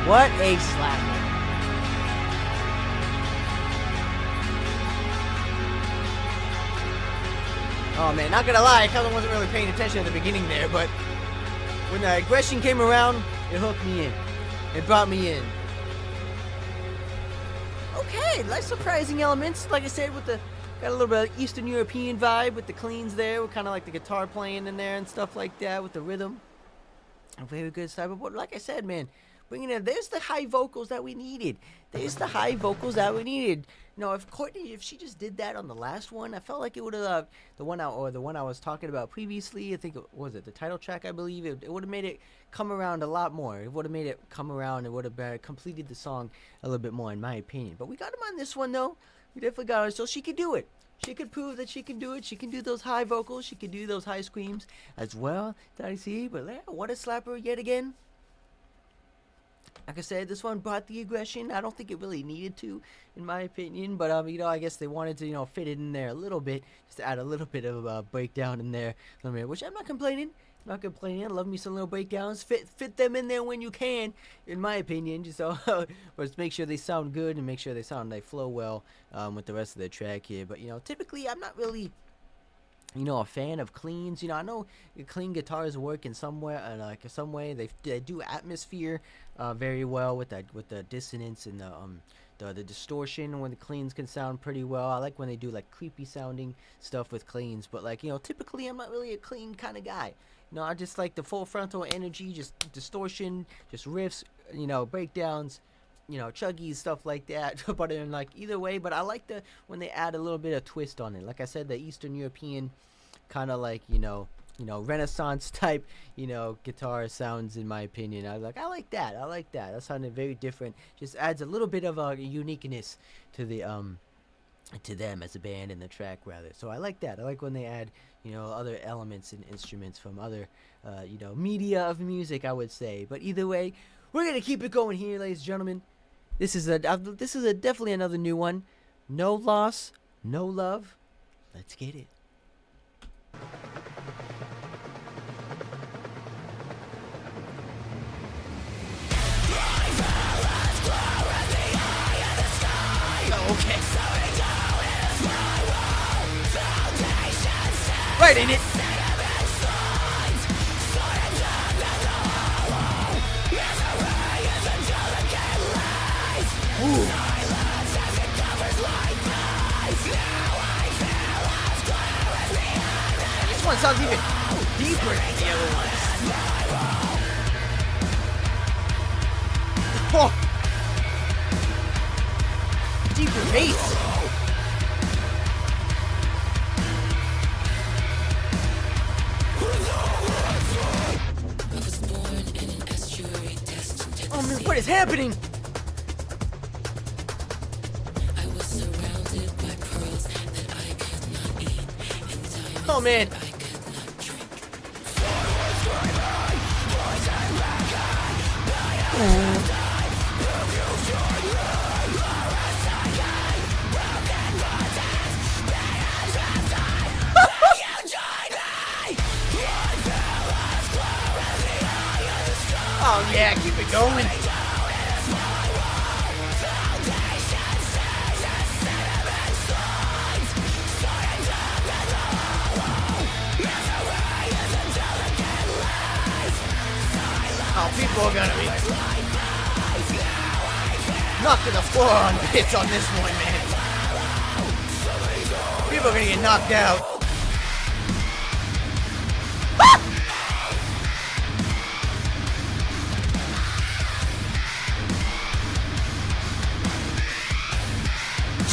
Speaker 1: What a slapper. Oh man, not gonna lie, I kinda wasn't really paying attention at the beginning there, but when the aggression came around, it hooked me in. It brought me in. Okay, nice surprising elements. Like I said, with the got a little bit of Eastern European vibe with the cleans there, with kind of like the guitar playing in there and stuff like that with the rhythm. A very good style. But like I said, man, bringing in, there's the high vocals that we needed. There's the high vocals that we needed. You know, if Courtney, if she just did that on the last one, I felt like it would have, the one I was talking about previously, I think, was it the title track, I believe, it would have made it come around a lot more. It would have made it come around. It would have completed the song a little bit more, in my opinion. But we got him on this one, though. We definitely got her, so she could do it. She could prove that she can do it. She can do those high vocals. She can do those high screams as well. Did I see? But yeah, what a slapper yet again. Like I said, this one brought the aggression. I don't think it really needed to, in my opinion. But, you know, I guess they wanted to, you know, fit it in there a little bit. Just to add a little bit of a breakdown in there. Which I'm not complaining. I'm not complaining. I love me some little breakdowns. Fit them in there when you can, in my opinion. Just so, but make sure they sound good and make sure they flow well with the rest of the track here. But, you know, typically I'm not really, you know, a fan of cleans. You know, I know clean guitars work in some way, some way. They do atmosphere very well with the dissonance and the distortion. When the cleans can sound pretty well. I like when they do like creepy sounding stuff with cleans. But like, you know, typically I'm not really a clean kind of guy. You know, I just like the full frontal energy, just distortion, just riffs, you know, breakdowns, you know, chuggies, stuff like that. But in like either way, but I like when they add a little bit of twist on it. Like I said, the Eastern European kind of like, you know, Renaissance type, you know, guitar sounds, in my opinion. I like that. I like that. That sounded very different. Just adds a little bit of a uniqueness to the to them as a band and the track rather. So I like that. I like when they add, you know, other elements and instruments from other you know, media of music, I would say. But either way, we're gonna keep it going here, ladies and gentlemen. This is definitely another new one. No Loss, No Love. Let's get it. Okay. Right, ain't it? Ooh. This one sounds even deeper than the other ones. Oh. Deeper bass. Oh man, what is happening? Oh man. Oh yeah, keep it going. Oh, people are gonna be knocked to the floor on pits on this one, man. People are gonna get knocked out.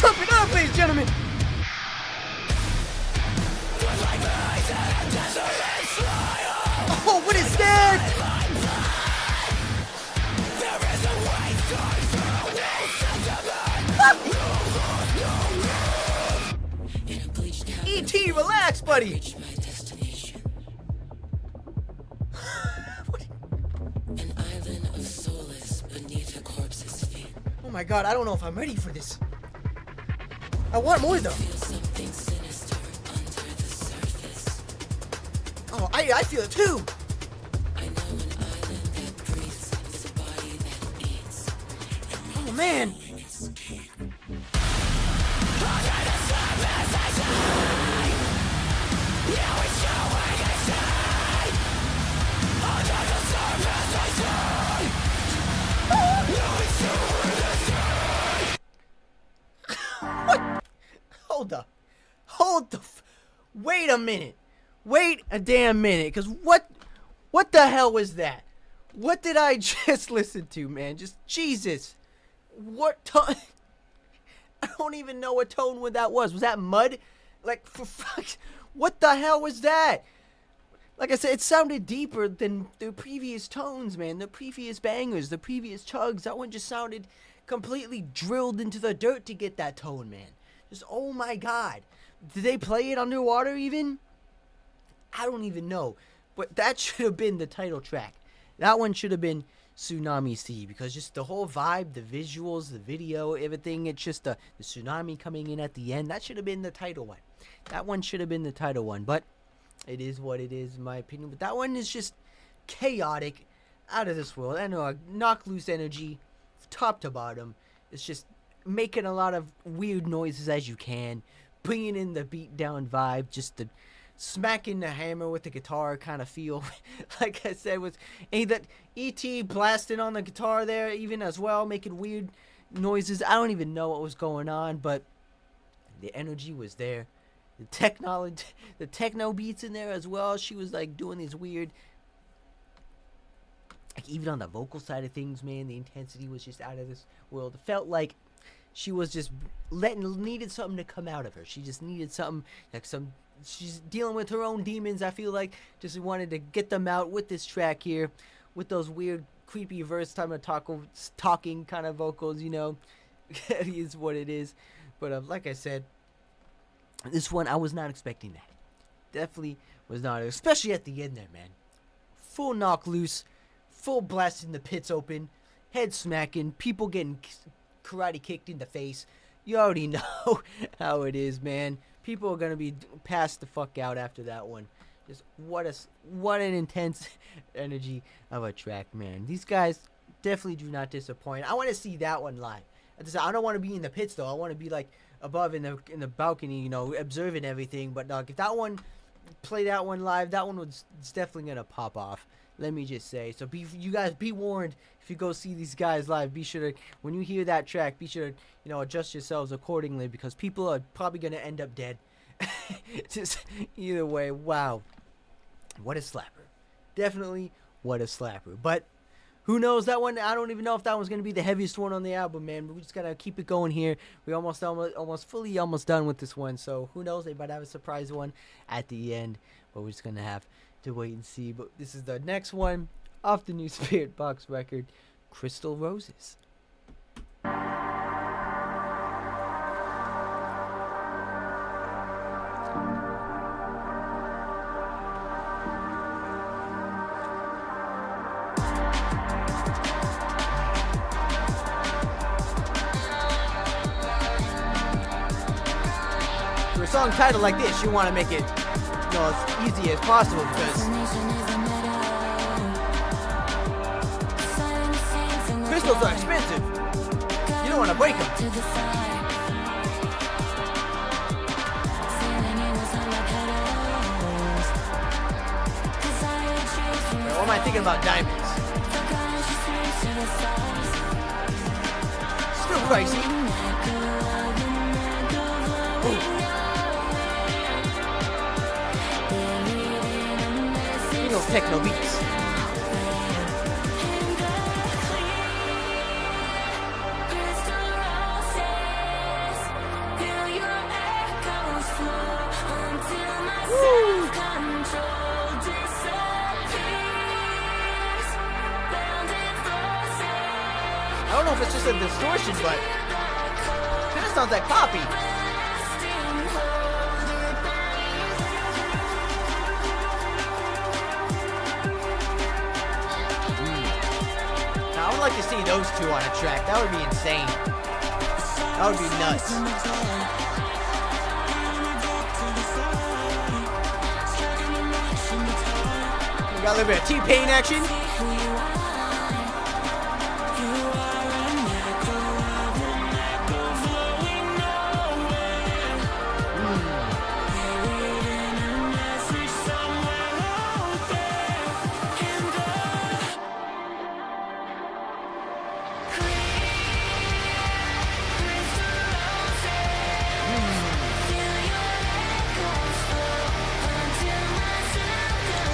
Speaker 1: Jump it up, ladies and gentlemen. Oh, what is that? E.T., relax, buddy. Oh my god, I don't know if I'm ready for this. I want more though. Oh, I feel it too. Oh man. Wait a minute. Wait a damn minute. Because what the hell was that? What did I just listen to, man? Just Jesus. What tone? I don't even know what tone that was. Was that mud? Like, for fuck. What the hell was that? Like I said, it sounded deeper than the previous tones, man. The previous bangers, the previous chugs. That one just sounded completely drilled into the dirt to get that tone, man. Just, oh my god. Did they play it underwater even? I don't even know. But that should have been the title track. That one should have been Tsunami Sea. Because just the whole vibe, the visuals, the video, everything. It's just the tsunami coming in at the end. That should have been the title one. That one should have been the title one. But it is what it is, in my opinion. But that one is just chaotic. Out of this world. I know, knock loose energy. Top to bottom. It's just making a lot of weird noises as you can. Bringing in the beat down vibe, just the smacking the hammer with the guitar kind of feel. Like I said, with that E.T. blasting on the guitar there even as well, making weird noises. I don't even know what was going on, but the energy was there. The techno beats in there as well. She was like doing these weird, like even on the vocal side of things, man, the intensity was just out of this world. It felt like she was just needed something to come out of her. She just needed something, like she's dealing with her own demons, I feel like. Just wanted to get them out with this track here, with those weird, creepy verse time of talking kind of vocals, you know. It is what it is. But like I said, this one, I was not expecting that. Definitely was not, especially at the end there, man. Full knock loose, full blasting the pits open, head smacking, people getting karate kicked in the face. You already know how it is, man. People are gonna be passed the fuck out after that one. Just what an intense energy of a track, man. These guys definitely do not disappoint. I want to see that one live. I don't want to be in the pits though. I want to be like above in the balcony, you know, observing everything. But if that one, play that one live, that one was definitely gonna pop off. Let me just say. So you guys be warned. If you go see these guys live, be sure to, when you hear that track, be sure to, adjust yourselves accordingly, because people are probably going to end up dead. Just either way, wow. What a slapper. Definitely what a slapper. But who knows, that one, I don't even know if that one's going to be the heaviest one on the album, man. But we just got to keep it going here. We're almost done with this one. So who knows, they might have a surprise one at the end. But we're just going to have to wait and see. But this is the next one off the new Spiritbox record, Crystal Roses. For a song titled like this, you want to make it as easy as possible, because crystals are expensive. You don't want to break them. What am I thinking about diamonds? Still pricey. Techno beats. I don't know if it's just a distortion, but it kind of sounds like Poppy. I would like to see those two on a track. That would be insane. That would be nuts. We got a little bit of T-Pain action.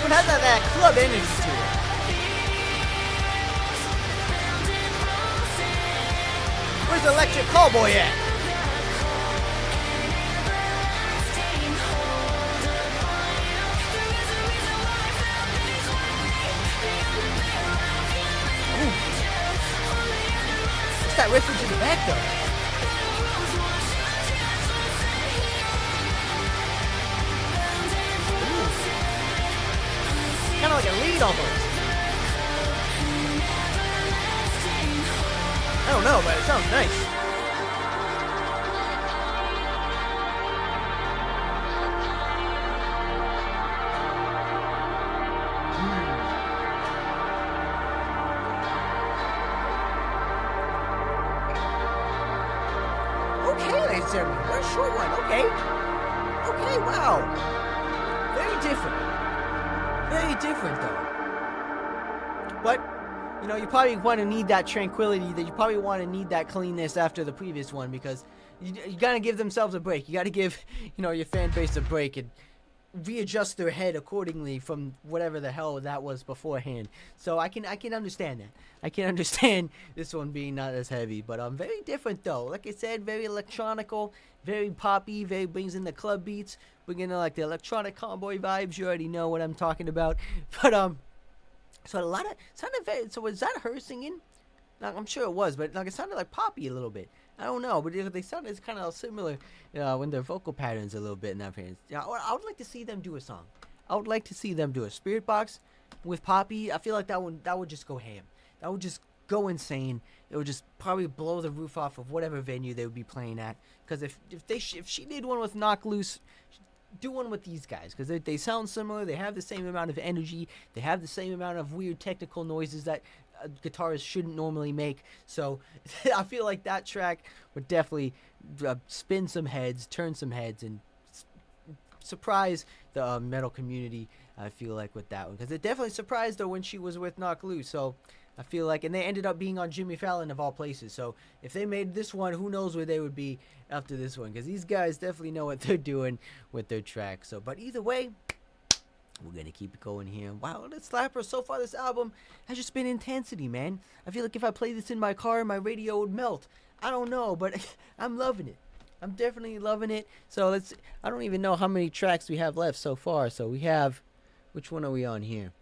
Speaker 1: It has that club energy to it. Where's the Electric Callboy at? Ooh. What's that riffage in the back though? Kind of like a lead almost. I don't know, but it sounds nice. Okay, ladies and gentlemen, what a short one. Okay, wow. Very different. Very different though. But you probably want to need that tranquility, that you probably want to need that cleanness after the previous one, because you gotta give themselves a break. You gotta give your fan base a break and readjust their head accordingly from whatever the hell that was beforehand. So I can understand that. I can understand this one being not as heavy, but very different though. Like I said, very electronical, very poppy, very brings in the club beats. We're gonna like the electronic cowboy vibes. You already know what I'm talking about. But so a lot of sounded very. So was that her singing? Like, I'm sure it was, but like it sounded like Poppy a little bit. I don't know, but they sounded kind of similar when their vocal patterns a little bit in that phase. I would like to see them do a song. I would like to see them do a Spiritbox with Poppy. I feel like that would just go ham. That would just go insane. It would just probably blow the roof off of whatever venue they would be playing at. Because if she did one with Knock Loose, do one with these guys, because they sound similar. They have the same amount of energy. They have the same amount of weird technical noises that guitarists shouldn't normally make. So I feel like that track would definitely spin some heads, turn some heads, and surprise the metal community I feel like with that one, because it definitely surprised her when she was with Knock Loose. So I feel like, and they ended up being on Jimmy Fallon of all places. So if they made this one, who knows where they would be after this one, because these guys definitely know what they're doing with their tracks. So, but either way, we're gonna keep it going here. Wow, the slapper so far this album has just been intensity, man. I feel like if I play this in my car, my radio would melt. I don't know, but I'm loving it. I'm definitely loving it. So I don't even know how many tracks we have left so far. So we have, which one are we on here?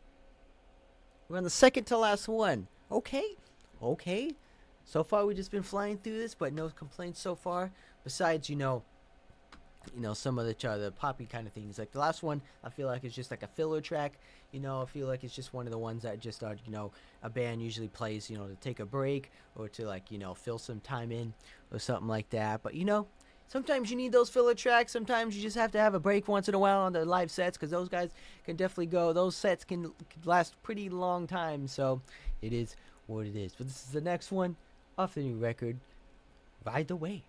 Speaker 1: We're on the second to last one. Okay. So far we've just been flying through this, but no complaints so far. Besides, some of the poppy kind of things. Like the last one, I feel like it's just like a filler track. I feel like it's just one of the ones that just are, a band usually plays, to take a break or to fill some time in or something like that. But sometimes you need those filler tracks. Sometimes you just have to have a break once in a while on the live sets, because those guys can definitely go. Those sets can last pretty long time. So it is what it is. But this is the next one off the new record, Ride the Wave.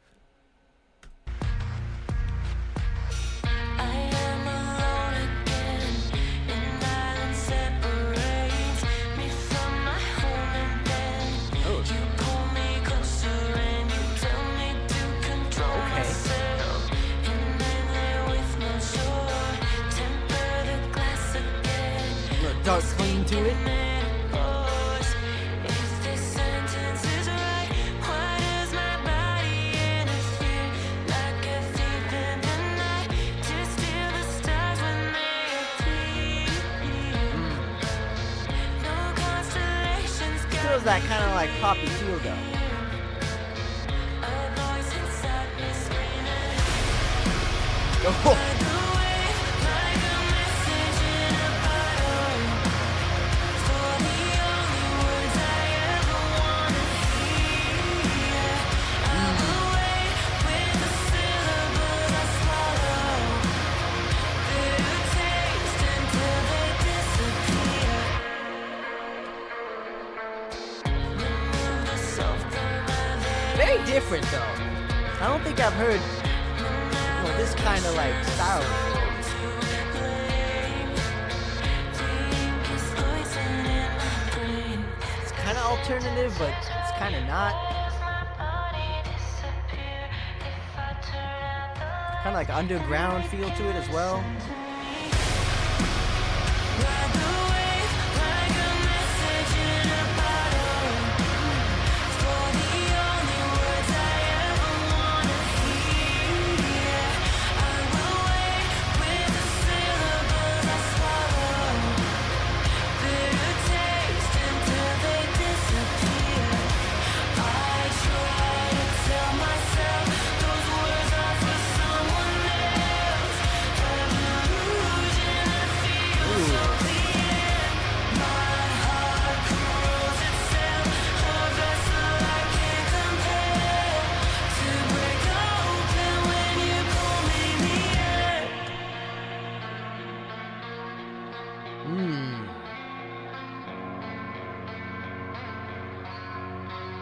Speaker 1: Dark clean to it. Feels that kind of like poppy feel though. Oh. Very different though. I don't think I've heard this kind of like style before. It's kind of alternative, but it's kind of not. Kind of like underground feel to it as well.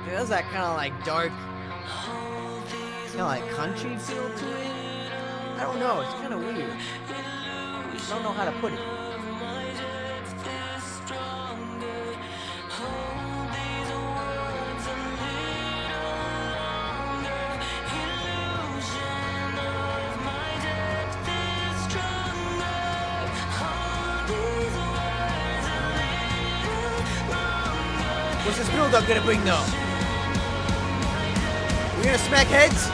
Speaker 1: Feels that kind of like dark, kind of like country feel to it. I don't know, it's kind of weird. I don't know how to put it. What's this build-up gonna bring though? We're gonna smack heads?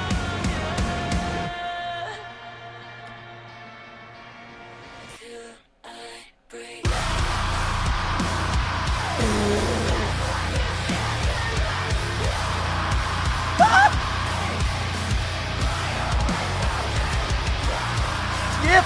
Speaker 1: Yep.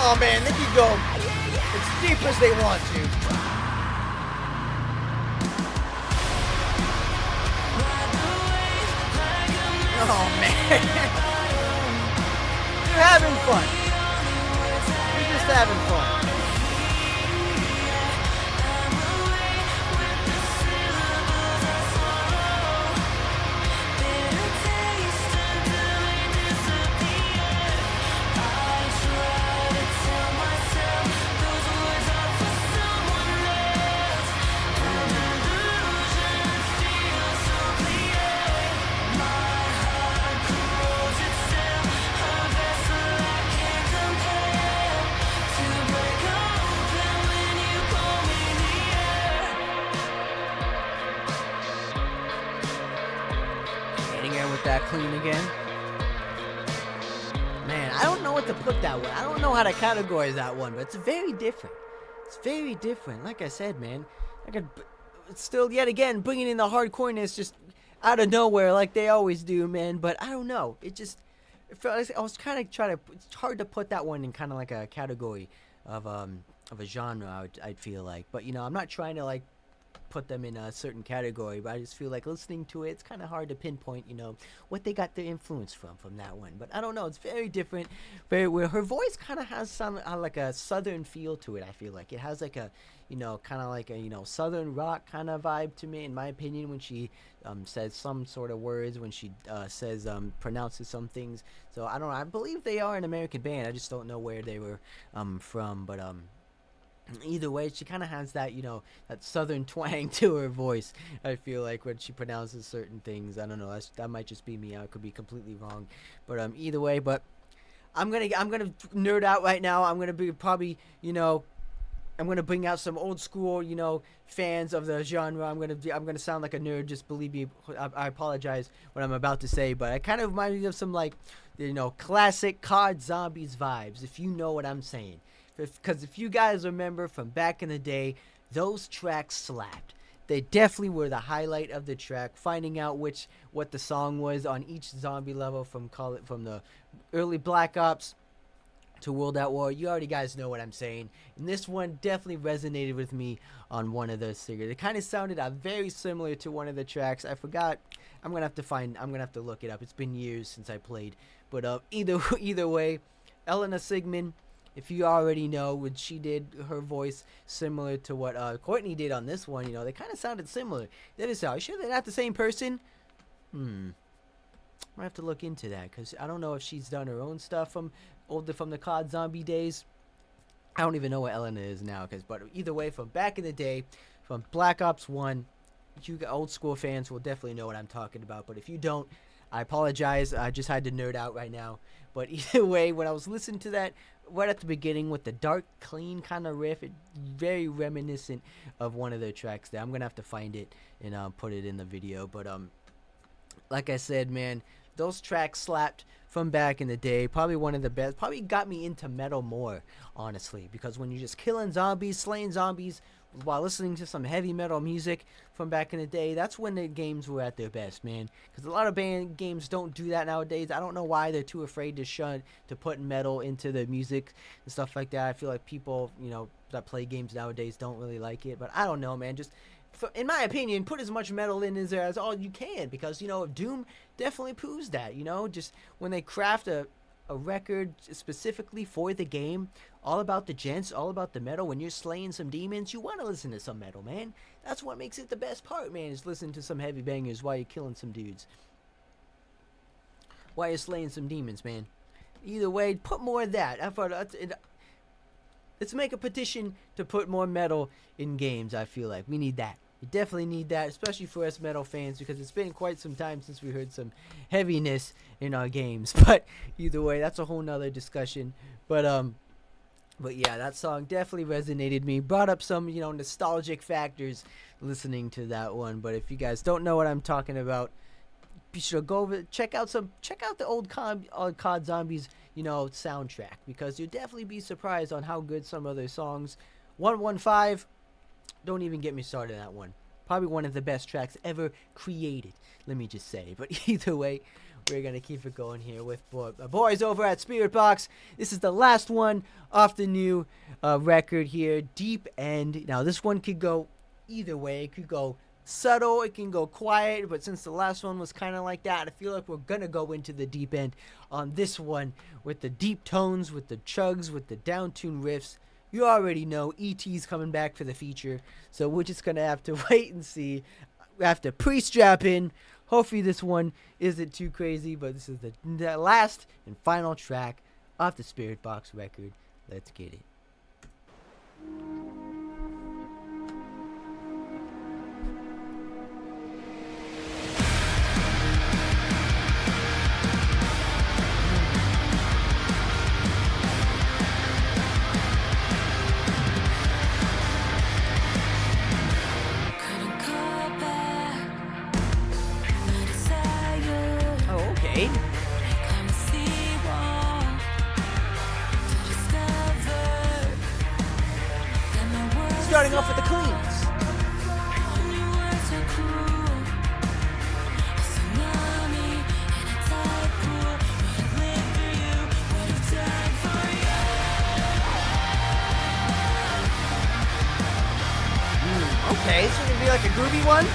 Speaker 1: Oh man, they can go as deep as they want to. man. You're having fun. You're just having fun. With that clean again. Man, I don't know what to put that one. I don't know how to categorize that one, but it's very different. It's very different. Like I said, man, it's still yet again bringing in the hardcoreness just out of nowhere, like they always do, man. But I don't know. It felt like I was kind of trying to. It's hard to put that one in kind of like a category of a genre. I'd feel like, but I'm not trying to like put them in a certain category, but I just feel like listening to it, it's kind of hard to pinpoint, what they got their influence from that one. But I don't know, it's very different, very weird. Her voice kind of has some like a southern feel to it. I feel like it has like a, kind of like a southern rock kind of vibe to me, in my opinion, when she says some sort of words, when she says pronounces some things. So I don't know. I believe they are an American band. I just don't know where they were from, but either way, she kind of has that, that southern twang to her voice. I feel like when she pronounces certain things, I don't know. That might just be me. I could be completely wrong, but either way. But I'm gonna nerd out right now. I'm gonna be probably, I'm gonna bring out some old school, fans of the genre. I'm gonna sound like a nerd. Just believe me. I apologize what I'm about to say, but it kind of reminds me of some like, classic COD Zombies vibes. If you know what I'm saying. Because if you guys remember from back in the day, those tracks slapped. They definitely were the highlight of the track. Finding out what the song was on each zombie level, from the early Black Ops to World at War. You already guys know what I'm saying. And this one definitely resonated with me on one of those singers. It kind of sounded very similar to one of the tracks. I forgot. I'm gonna have to look it up. It's been years since I played. But either way, Elena Sigmund. If you already know, when she did her voice similar to what Courtney did on this one, they kind of sounded similar. That is, are you sure they're not the same person? I might have to look into that, because I don't know if she's done her own stuff from the COD Zombie days. I don't even know what Elena is now, but either way, from back in the day, from Black Ops 1, you old school fans will definitely know what I'm talking about. But if you don't, I apologize. I just had to nerd out right now. But either way, when I was listening to that right at the beginning with the dark, clean kind of riff, it's very reminiscent of one of their tracks there. I'm going to have to find it and put it in the video. But like I said, man, those tracks slapped from back in the day. Probably one of the best. Probably got me into metal more, honestly. Because when you're just killing zombies, slaying zombies, while listening to some heavy metal music from back in the day, that's when the games were at their best, man. Because a lot of games don't do that nowadays. I don't know why they're too afraid to put metal into the music and stuff like that. I feel like people, that play games nowadays don't really like it. But I don't know, man. Just, in my opinion, put as much metal in there as all you can. Because, Doom definitely proves that, just when they craft a record specifically for the game, all about the gents, all about the metal. When you're slaying some demons, you want to listen to some metal, man. That's what makes it the best part, man, is listening to some heavy bangers while you're killing some dudes, while you're slaying some demons, man. Either way, put more of that. Let's make a petition to put more metal in games. I feel like we need that. We definitely need that, especially for us metal fans, because it's been quite some time since we heard some heaviness in our games. But either way, that's a whole nother discussion. But yeah, that song definitely resonated me. Brought up some, nostalgic factors listening to that one. But if you guys don't know what I'm talking about, be sure to go over, check out the old COD Zombies, soundtrack, because you'll definitely be surprised on how good some of their songs. 115. Don't even get me started on that one. Probably one of the best tracks ever created, let me just say. But either way, we're going to keep it going here with boys over at Spiritbox. This is the last one off the new record here, Deep End. Now, this one could go either way. It could go subtle, it can go quiet, but since the last one was kind of like that, I feel like we're gonna go into the deep end on this one with the deep tones, with the chugs, with the down-tuned riffs. You already know E.T.'s coming back for the feature, so we're just gonna have to wait and see. We have to pre-strap in. Hopefully this one isn't too crazy, but this is the last and final track off the Spiritbox record. Let's get it. Starting off with the cleans. Okay, so it's gonna be like a groovy one.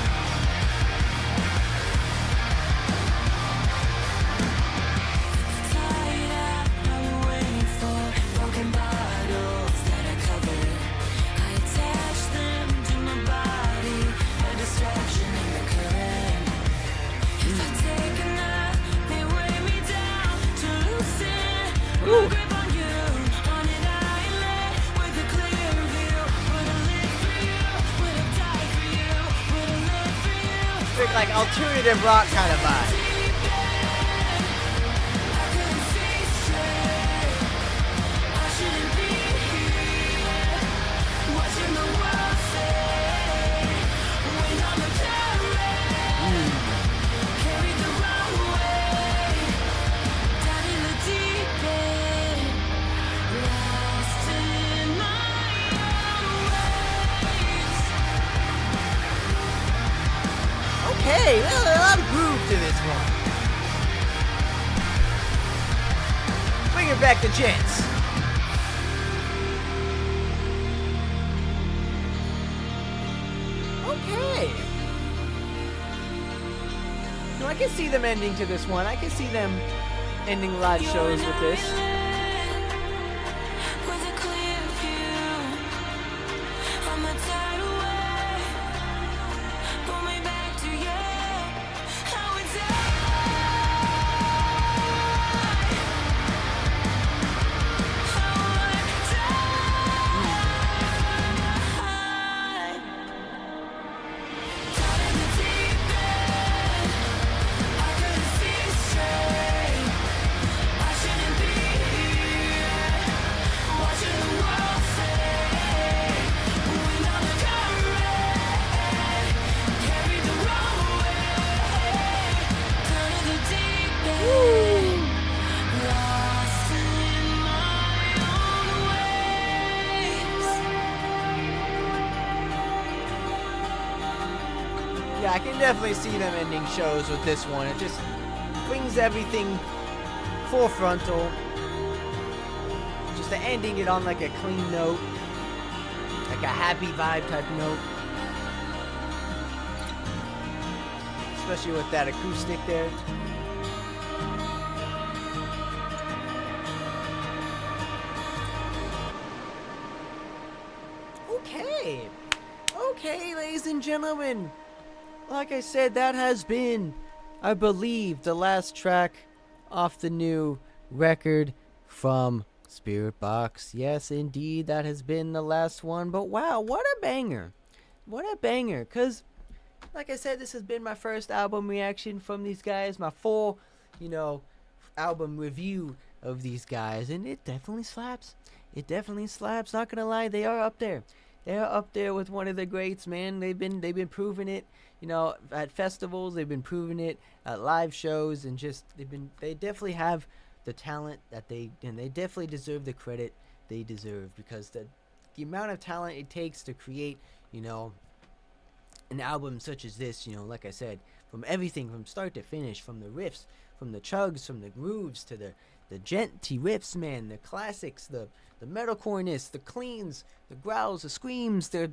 Speaker 1: Like alternative rock kind of vibe. Hey, there's a lot of groove to this one. Bring it back to gents. Okay. No, I can see them ending to this one. I can see them ending live shows with this. Yeah, I can definitely see them ending shows with this one. It just brings everything full frontal. Just ending it on like a clean note. Like a happy vibe type note. Especially with that acoustic there. Okay, ladies and gentlemen. Like I said, that has been, I believe, the last track off the new record from Spiritbox. Yes, indeed, that has been the last one. But wow, what a banger. What a banger. Because, like I said, this has been my first album reaction from these guys. My full, album review of these guys. And it definitely slaps. It definitely slaps. Not going to lie, they are up there. They're up there with one of the greats, man. They've been proving it, at festivals. They've been proving it at live shows, and just they definitely have the talent that they definitely deserve the credit they deserve, because the amount of talent it takes to create, an album such as this, like I said, from everything from start to finish, from the riffs, from the chugs, from the grooves to the the genty riffs, man, the classics, the metalcoreness, the cleans, the growls, the screams, the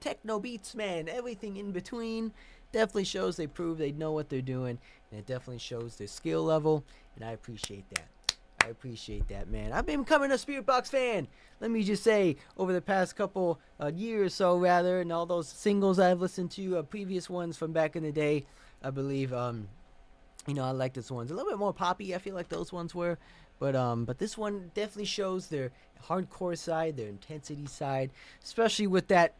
Speaker 1: techno beats, man, everything in between. Definitely shows they prove they know what they're doing, and it definitely shows their skill level, and I appreciate that. I appreciate that, man. I've been becoming a Spiritbox fan. Let me just say, over the past couple years or so, rather, and all those singles I've listened to, previous ones from back in the day, I believe, you know, I like this ones. A little bit more poppy, I feel like those ones were. But this one definitely shows their hardcore side, their intensity side, especially with that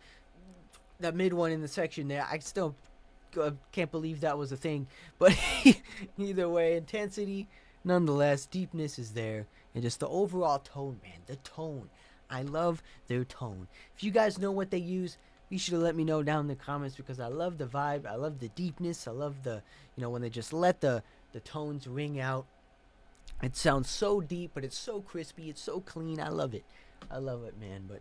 Speaker 1: mid one in the section there. I still can't believe that was a thing. But either way, intensity, nonetheless, deepness is there. And just the overall tone, man. The tone. I love their tone. If you guys know what they use, be sure to let me know down in the comments, because I love the vibe. I love the deepness. I love the, you know, when they just let the tones ring out. It sounds so deep, but it's so crispy. It's so clean. I love it. I love it, man. But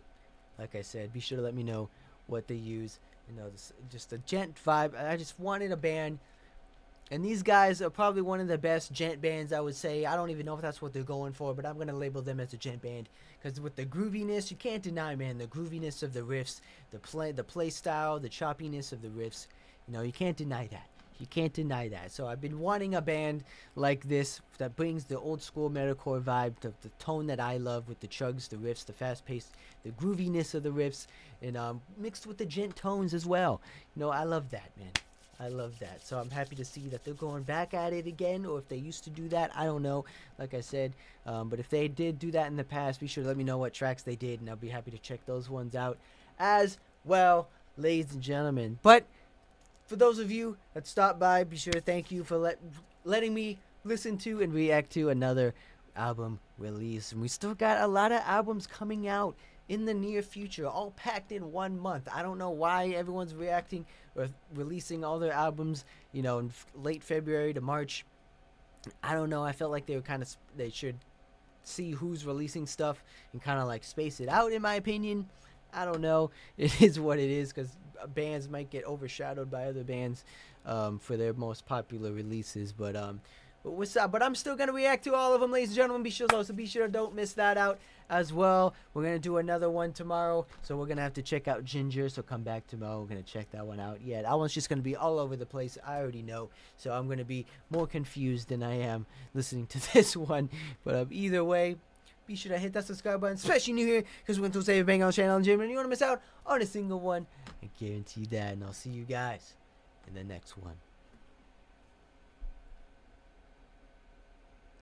Speaker 1: like I said, be sure to let me know what they use. You know, just a gent vibe. I just wanted a band. And these guys are probably one of the best gent bands, I would say. I don't even know if that's what they're going for, but I'm going to label them as a gent band. Because with the grooviness, you can't deny, man, the grooviness of the riffs, the play style, the choppiness of the riffs. You know, you can't deny that. You can't deny that. So I've been wanting a band like this that brings the old school metalcore vibe, the tone that I love, with the chugs, the riffs, the fast pace, the grooviness of the riffs, and mixed with the gent tones as well. You know, I love that, man. I love that. So I'm happy to see that they're going back at it again, or if they used to do that, I don't know, like I said. But if they did do that in the past, be sure to let me know what tracks they did, and I'll be happy to check those ones out as well, ladies and gentlemen. But for those of you that stopped by, be sure to thank you for letting me listen to and react to another album release. And we still got a lot of albums coming out in the near future, all packed in 1 month. I don't know why everyone's reacting or releasing all their albums, you know, in late February to March. I don't know. I felt like they should see who's releasing stuff and kind of like space it out, in my opinion. I don't know. It is what it is, because bands might get overshadowed by other bands for their most popular releases. But what's up? But I'm still gonna react to all of them, ladies and gentlemen. Be sure don't miss that out as well. We're gonna do another one tomorrow, so we're gonna have to check out Ginger. So come back tomorrow. We're gonna check that one out. Yeah, that one's just gonna be all over the place. I already know, so I'm gonna be more confused than I am listening to this one. But either way, be sure to hit that subscribe button, especially new here, because we're going to save a bang on the channel and gym, and you want to miss out on a single one. I guarantee that, and I'll see you guys in the next one.